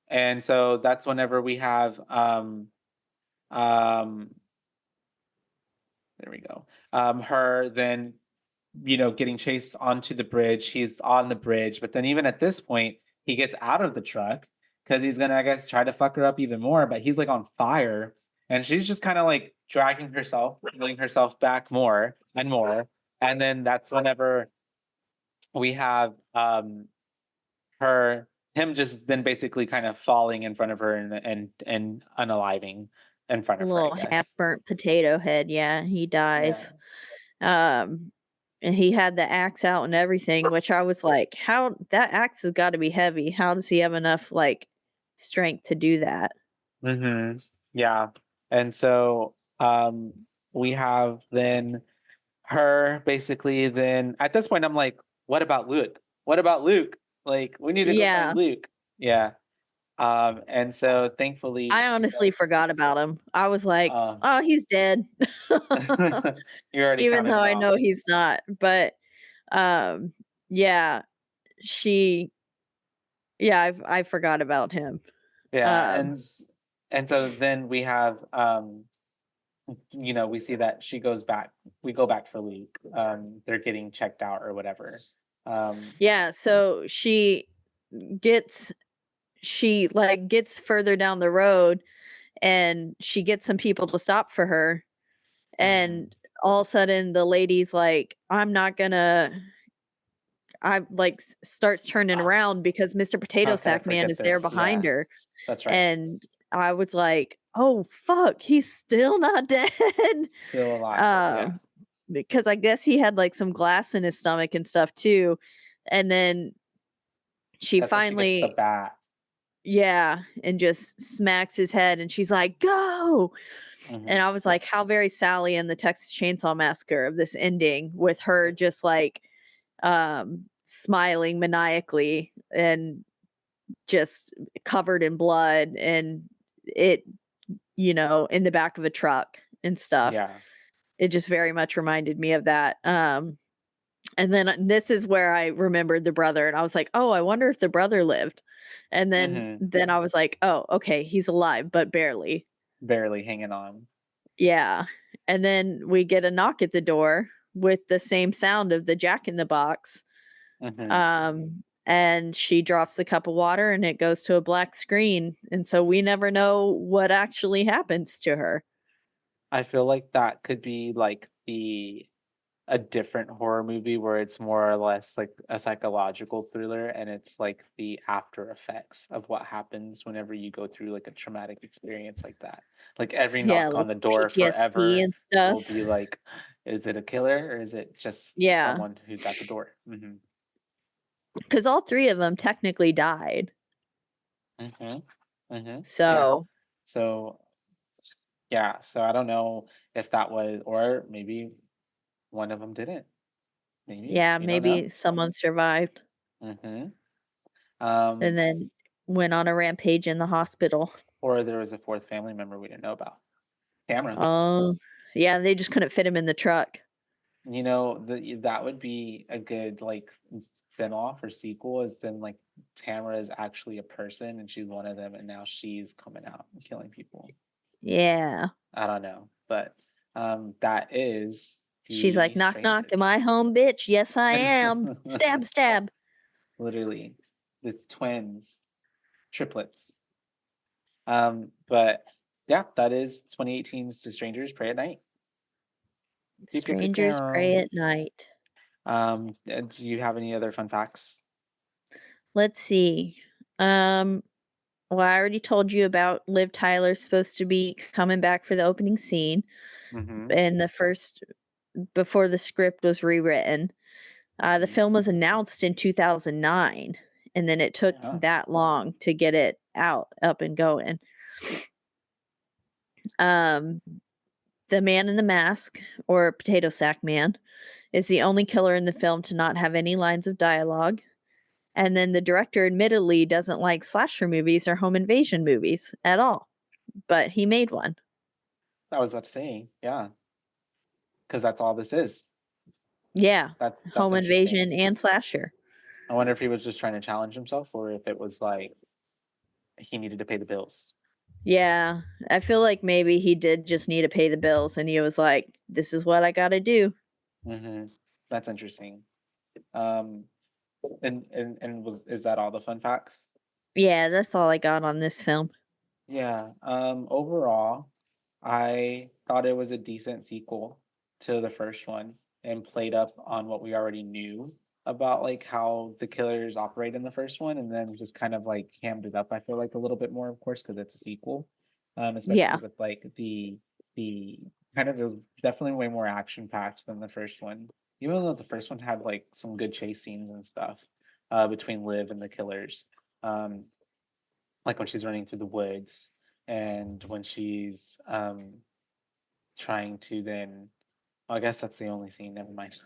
And so that's whenever we have um there we go. Her then getting chased onto the bridge. He's on the bridge, but then even at this point, he gets out of the truck because he's gonna, I guess, try to fuck her up even more. But he's like on fire, and she's just kind of like dragging herself, pulling herself back more and more. And then that's whenever we have her him just then basically kind of falling in front of her and unaliving in front of her, I Little half guess. burnt potato head, yeah, he Yeah. dies. Um, and he had the axe out and everything, which I was like, "How that axe has gotta be heavy. How does he have enough, like, strength to do that?" Hmm. Yeah. And so we have then her basically then at this point I'm like, what about Luke? What about Luke? Like, we need to go find Yeah. Luke. Yeah. And so thankfully I she honestly does forgot about him. I was like, uh "Oh, he's dead." you're already Even counting though it I off. know he's not, but, um, yeah, she yeah, I forgot about him. Yeah, Um, and so then we have we see that she goes back. We go back for Luke. They're getting checked out or whatever. Yeah, so gets gets further down the road, and she gets some people to stop for her, Mhm. and all of a sudden the lady's like, starts turning Ah, around because Mr. Potato how could I Sack Man forget is there this? behind Yeah, her, that's right. and I was like, "Oh, fuck, he's still not dead." Still alive. Uh, Yeah, because I guess he had, like, some glass in his stomach and stuff too, and then she that's when she gets the finally bat. yeah, and just smacks his head, and she's like, "Go!" And Hmm. I was like, how very Sally in the Texas Chainsaw Massacre of this ending with her just, like, smiling maniacally and just covered in blood and it, in the back of a truck and stuff. Yeah. It just very much reminded me of that. And then this is where I remembered the brother and I was like, "Oh, I wonder if the brother lived." And Hmm. then I was like, "Oh, okay, he's alive, but barely." Barely hanging on. Yeah. And then we get a knock at the door with the same sound of the Jack in the Box. Hmm. And she drops a cup of water and it goes to a black screen. And so we never know what actually happens to her. I feel like that could be like a different horror movie where it's more or less like a psychological thriller and it's like the after effects of what happens whenever you go through like a traumatic experience like that. Like every Yeah, knock like on the door PTSD forever and stuff. will be like, is it a killer or is it just Yeah. someone who's at the door? Because all three of them technically died. Yeah. So, So yeah, so I don't know if that was, or maybe one of them didn't. Maybe yeah, we don't know. maybe someone survived Hmm. and Um, then went on a rampage in the hospital. or there was a fourth family member we didn't know about. Camera. Oh, yeah, they just couldn't fit him in the truck. That would be a good like spin-off or sequel is then like Tamara is actually a person and she's one of them and now she's coming out and killing people. Yeah. I don't know, but that is She's like, the "Knock, knock. Am strangers. I home, bitch? Yes, I am. Stab, stab." Literally, it's twins, triplets. But yeah, that is 2018's The Strangers Pray at Night. Pew, pew, pew, Strangers pray pew. at night. Do you have any other fun facts? Let's see. Um, well, I already told you about Liv Tyler supposed to be coming back for the opening scene Mm-hmm. in the first before the script was rewritten. The Mm-hmm. film was announced in 2009, and then it took Yeah. that long to get it out, up and going. Um, the man in the mask, or Potato Sack Man, is the only killer in the film to not have any lines of dialogue. And then the director admittedly doesn't like slasher movies or home invasion movies at all, but he made one. I was about to say, yeah, because that's all this is. Yeah, That's home interesting. invasion and slasher. I wonder if he was just trying to challenge himself or if it was like he needed to pay the bills. Yeah, I feel like maybe he did just need to pay the bills and he was like, this is what I got to do. Mm-hmm. That's interesting. Um, and was is that all the fun facts? Yeah, that's all I got on this film. Yeah. Overall, I thought it was a decent sequel to the first one and played up on what we already knew about like how the killers operate in the first one, and then just kind of like hammed it up. I feel like a little bit more, of course, because it's a sequel. Especially Yeah. with like the kind of it was definitely way more action packed than the first one. Even though the first one had like some good chase scenes and stuff between Liv and the killers. Um, like when she's running through the woods and when she's trying to then I guess that's the only scene, never mind.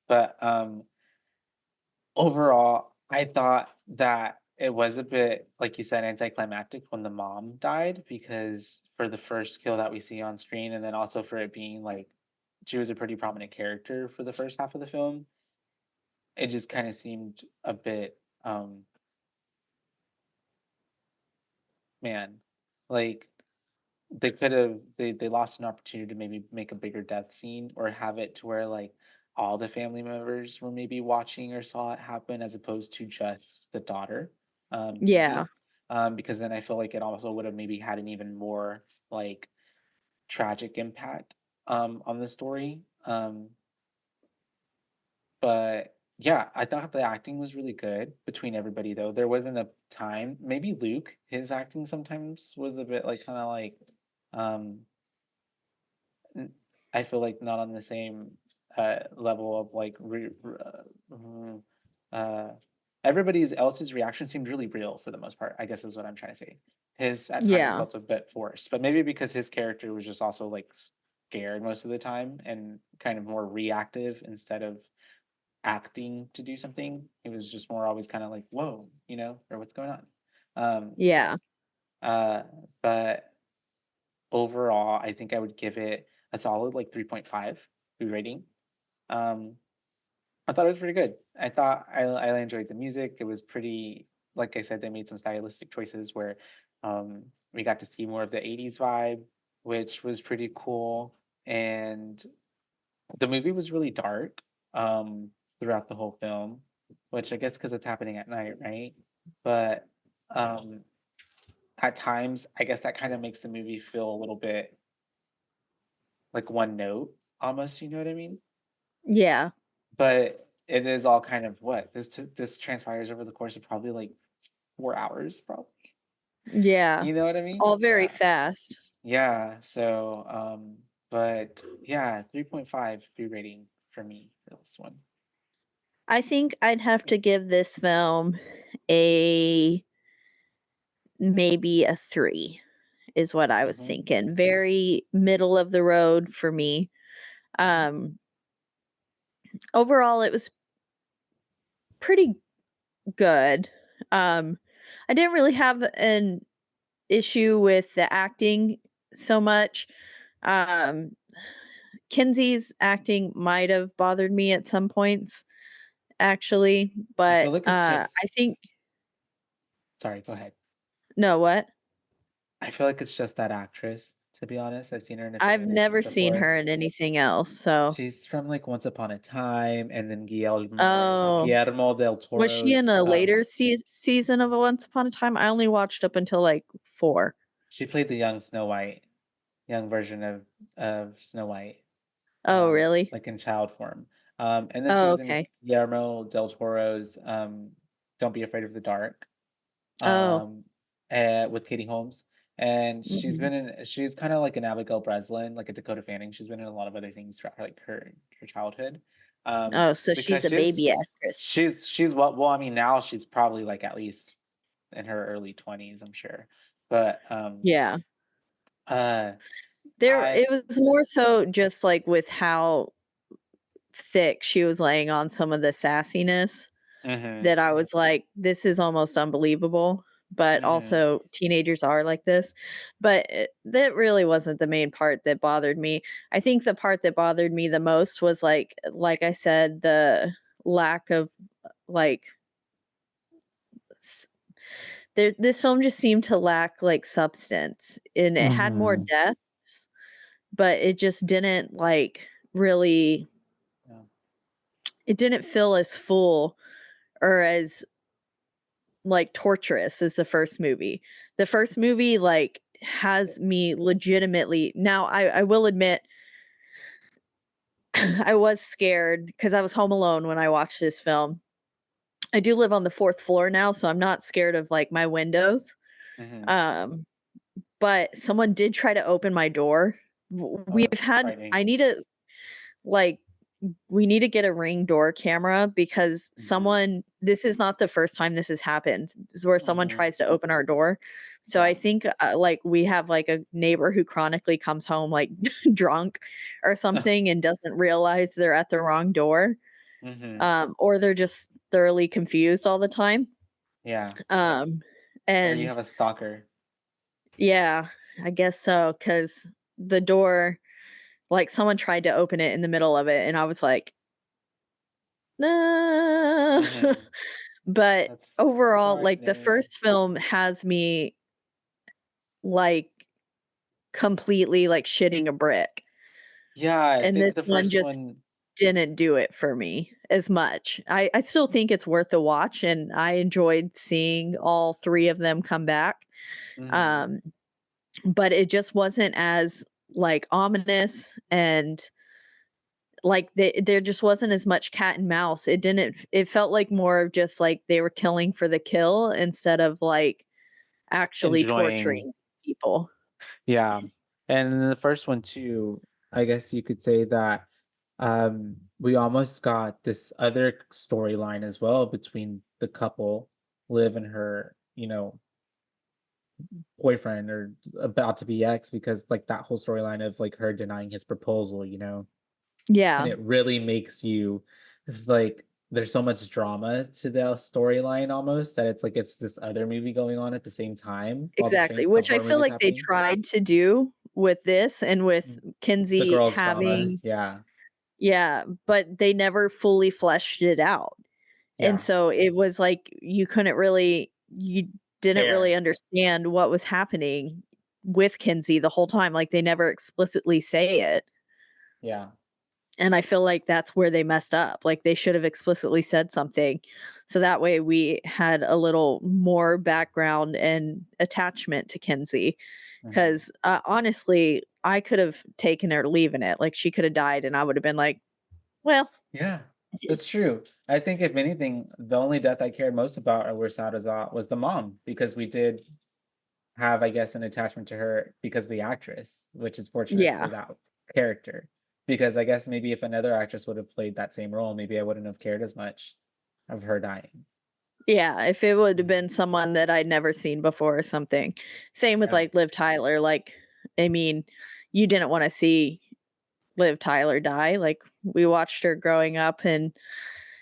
But overall, I thought that it was a bit, like you said, anticlimactic when the mom died because for the first kill that we see on screen, and then also for it being like she was a pretty prominent character for the first half of the film, it just kind of seemed a bit, man, like they could have they lost an opportunity to maybe make a bigger death scene or have it to where like all the family members were maybe watching or saw it happen as opposed to just the daughter, Yeah. Kinsey. Because then I feel like it also would have maybe had an even more like tragic impact on the story. But yeah, I thought the acting was really good between everybody though. There wasn't a time, maybe Luke, his acting sometimes was a bit like kind of like um N I feel like not on the same, level of, like, uh, everybody's else's reaction seemed really real for the most part, I guess is what I'm trying to say. His at times Yeah. felt a bit forced, but maybe because his character was just also, like, scared most of the time and kind of more reactive instead of acting to do something. He was just more always kinda like, "Whoa," or "What's going on?" Um, Yeah. uh, but overall, I think I would give it a solid, like, 3.5 rating. Um, I thought it was pretty good. I enjoyed the music. It was pretty like I said, they made some stylistic choices where, we got to see more of the '80s vibe, which was pretty cool, and the movie was really dark, throughout the whole film, which I guess because it's happening at night, right? But, um, at times, I guess that kinda makes the movie feel a little bit like one note almost, you know what I mean? Yeah. But it is all kind of what? This transpires over the course of probably, like, 4 hours, probably. Yeah. You know what I mean? All very Yeah. fast. Yeah, so, but yeah, 3.5 B rating for me for this one. I think I'd have to give this film a maybe a 3 is what I was Mhm, thinking. Very middle of the road for me. mhm, Um, Overall, it was pretty good. Um, I didn't really have an issue with the acting so much. Um, Kinsey's acting might have bothered me at some points, actually, I feel but like it's I just think sorry, go ahead. no, what? I feel like it's just that actress, to be honest. I've seen her in a few I've other never things seen before. her in anything else, so She's from, like, Once Upon a Time, and then oh, Guillermo del was she Toro's, in a later season of Once Upon a Time? I only watched up until, like, 4. she played the young Snow White, young version of Snow White, Oh, really? like, in child form. And then she Oh, was in okay. Guillermo del Toro's, Don't Be Afraid of the Dark, Oh, um, with Katie Holmes, and mhm. she's kinda like an Abigail Breslin, like a Dakota Fanning. She's been in a lot of other things throughout, like, her childhood, Oh, so she's because a baby actress. she's well, I mean, now she's probably, like, at least in her early 20s, I'm sure, but, Yeah. uh, There I it was more so just, like, with how thick she was laying on some of the sassiness mhm, that I was like, "This is almost unbelievable," but mhm, also teenagers are like this. But that really wasn't the main part that bothered me. I think the part that bothered me the most was, like I said, the lack of, like, s this film just seemed to lack, like, substance, and it had more mhm, deaths, but it just didn't, like, really yeah, it didn't feel as full or as, like, torturous as the first movie. The first movie, like, has me legitimately now I will admit I was scared because I was home alone when I watched this film. I do live on the 4th floor now, so I'm not scared of, like, my windows, mhm. um, but someone did try to open my door. W Oh, we've that's had frightening. I need to, like we need to get a Ring door camera because Mhm, this is not the first time this has happened, is where someone mhm, tries to open our door. So I yeah, think, like, we have, like, a neighbor who chronically comes home, like, drunk or something and doesn't realize they're at the wrong door, mhm, or they're just thoroughly confused all the time. yeah, Um, or you and have a stalker. yeah, I guess so because the door like, someone tried to open it in the middle of it, and I was like, "No." Mhm, But that's overall, like, the frightening. first film has me, like, completely like shitting a brick. Yeah, I And think this the one first just one. didn't do it for me as much. I still think it's worth a watch, and I enjoyed seeing all 3 of them come back. Mhm. Um, but it just wasn't as, like, ominous, and, like, there just wasn't as much cat and mouse. It felt like more of just, like, they were killing for the kill instead of, like, actually Enjoying. torturing people. Yeah. And in the first one too, I guess you could say that we almost got this other storyline as well between the couple, Liv and her, boyfriend or about to be ex, because like that whole storyline of like her denying his proposal, and Yeah, it really makes you like there's so much drama to the storyline almost that it's like it's this other movie going on at the same time while the exactly, same which I horror feel movie's like they happening. tried to do with this and with The Kinsey girls' drama. having. Yeah. Yeah, but they never fully fleshed it out. And Yeah. so it was like you didn't really Fair. understand what was happening with Kinsey the whole time, like, they never explicitly say it, Yeah. and I feel like that's where they messed up, like, they should have explicitly said something, so that way we had a little more background and attachment to Kinsey. Mhm. 'Cause, honestly, I could have taken her leaving it, like, she could have died, and I would have been like, "Well." Yeah. That's true. I think if anything, the only death I cared most about or were sad as was the mom, because we did have, I guess, an attachment to her because of the actress, which is fortunate for Yeah. that character. Because I guess maybe if another actress would have played that same role, maybe I wouldn't have cared as much of her dying. Yeah, if it would have Mhm. been someone that I'd never seen before or something. Same with, Yeah. like, Liv Tyler, like, I mean, you didn't wanna see Liv Tyler die, like, we watched her growing up and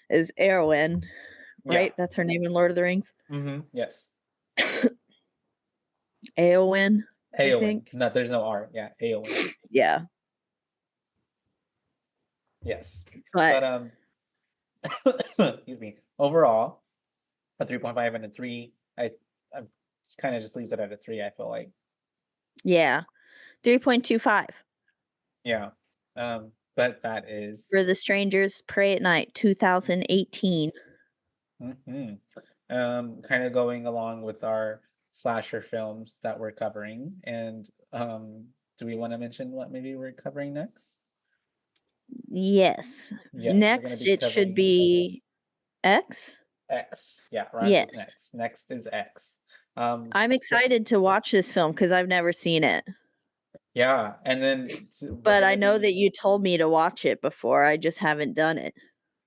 as Eowyn, Yeah. right? That's her name in Lord of the Rings? Yes. Eowyn, I Aowen. think? No, there's no R. Yeah, Aowen. Yeah, Yes. but But excuse me. Overall, a 3.5 and a 3. I kind of just leaves it at a 3, I feel like. yeah, 3.25 Yeah. But that is for The Strangers Pray at Night, 2018. mhm. Kind of going along with our slasher films that we're covering. And do we want to mention what maybe we're covering next? Yes. Yes, we're going to Next, be it should covering be X? X. Yeah, rhymes with Yes. next. Next is X. Um, I'm yes. excited to watch this film because 'cause I've never seen it, Yeah, and then we're but going I to know that be you told me to watch it before, I just haven't done it.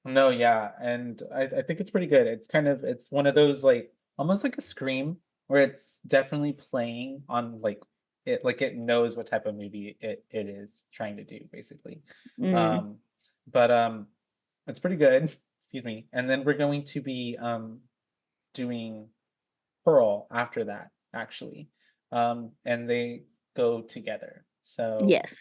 no, yeah, and I think it's pretty good. It's one of those like almost like a Scream where it's definitely playing on like it knows what type of movie it is trying to do basically. Mm, Um but it's pretty good. Excuse me. And then we're going to be doing Pearl after that actually. And they go together. So, yes.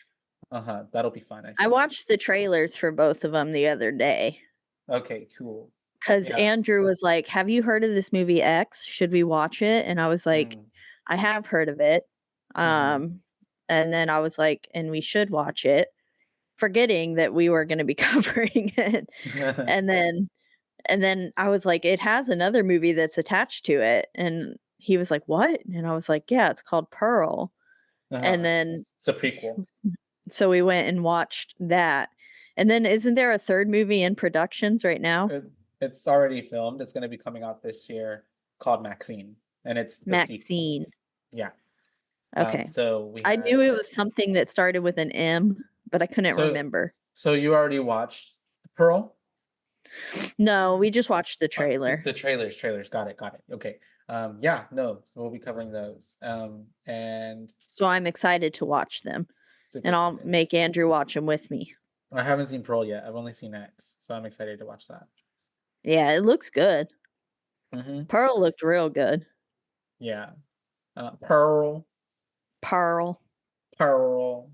that'll be fun, I I feel like. watched the trailers for both of them the other day Okay, cool. because Yeah. Andrew was like, "Have you heard of this movie X? Should we watch it?" And I was like, Mm, "I have heard of it." mhm. Um, and then I was like, "And we should watch it," forgetting that we were gonna be covering it. And then And then I was like, "It has another movie that's attached to it." And he was like, "What?" And I was like, "Yeah, it's called Pearl." And Uh-huh. then It's a prequel. so we went and watched that. And then isn't there a 3rd movie in productions right now? It's already filmed. It's gonna be coming out this year called Maxine, and it's the sequel. Maxine. Yeah. Okay. So we I knew had it was something that started with an M, but I couldn't so remember. so you already watched Pearl? No, we just watched the The, trailer. the trailers. Got it. Okay. Yeah, no. So we'll be covering those. And So I'm excited to watch them, super and I'll excited. make Andrew watch them with me. I haven't seen Pearl yet. I've only seen X, so I'm excited to watch that. Yeah, it looks good. Mm-hmm. Pearl looked real good. Yeah. Pearl. Pearl. Pearl.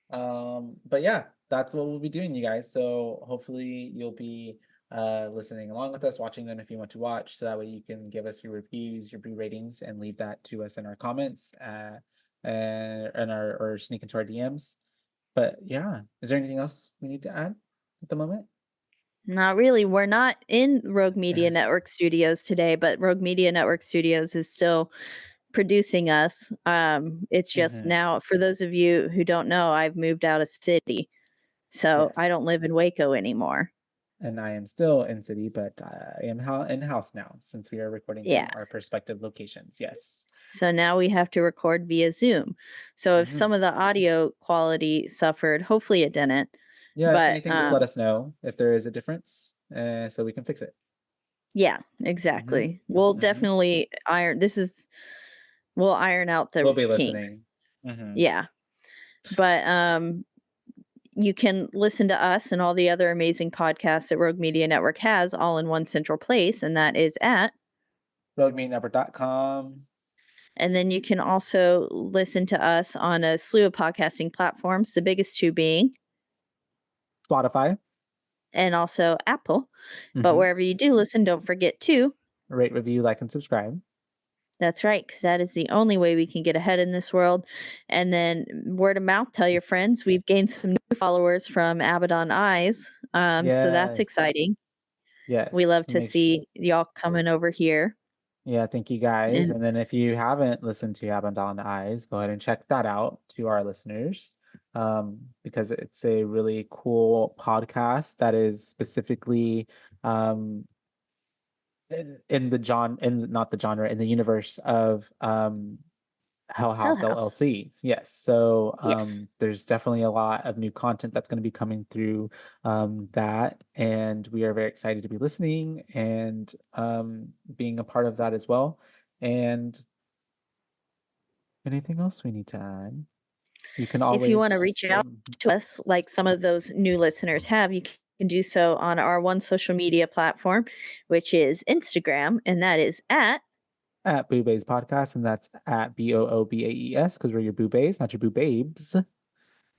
But yeah, that's what we'll be doing, you guys. So hopefully you'll be listening along with us, watching them if you want to watch, so that way you can give us your reviews, your B ratings, and leave that to us in our comments. and or sneak into our DMs. But yeah, is there anything else we need to add at the moment? Not really. We're not in Rogue Media Network Studios today, but Rogue Media Network Studios is still producing us. It's just now, for those of you who don't know, I've moved out of city, so I don't live in Waco anymore. And I am still in city, but I am in house now since we are recording from our respective locations. Yes. So now we have to record via Zoom. So if some of the audio quality suffered, hopefully it didn't. Yeah, but, if anything, just let us know if there is a difference, so we can fix it. Yeah, exactly. We'll definitely we'll iron out the We'll be kinks. listening. Yeah. But you can listen to us and all the other amazing podcasts that Rogue Media Network has all in one central place, and that is at roguemedianetwork.com. And then you can also listen to us on a slew of podcasting platforms, the biggest two being Spotify and also Apple. But wherever you do listen, don't forget to rate, review, like, and subscribe. That's right, because that is the only way we can get ahead in this world. And then word of mouth, tell your friends. We've gained some new followers from Abaddon Eyes, so that's exciting. Yes. We love to see y'all coming over here. Yeah, thank you guys. And then if you haven't listened to Abaddon Eyes, go ahead and check that out to our listeners, because it's a really cool podcast that is specifically in the universe of Hell House LLC. Yes. So there's definitely a lot of new content that's going to be coming through that, and we are very excited to be listening and being a part of that as well. And anything else we need to add? You can always, if you want to reach out to us like some of those new listeners have, you can do so on our one social media platform, which is Instagram, and that is at BooBaes Podcast, and that's at BOOBAES, because we're your BooBaes, not your BooBabes.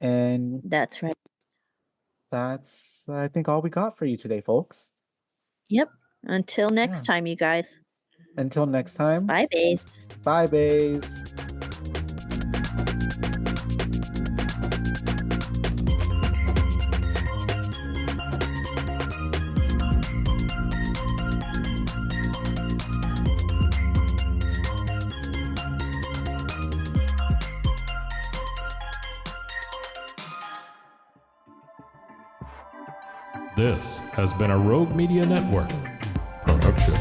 And that's right. That's, I think, all we got for you today, folks. Yep. Until next time, you guys. Until next time. Bye, Baes. Bye, Baes. This has been a Rogue Media Network production.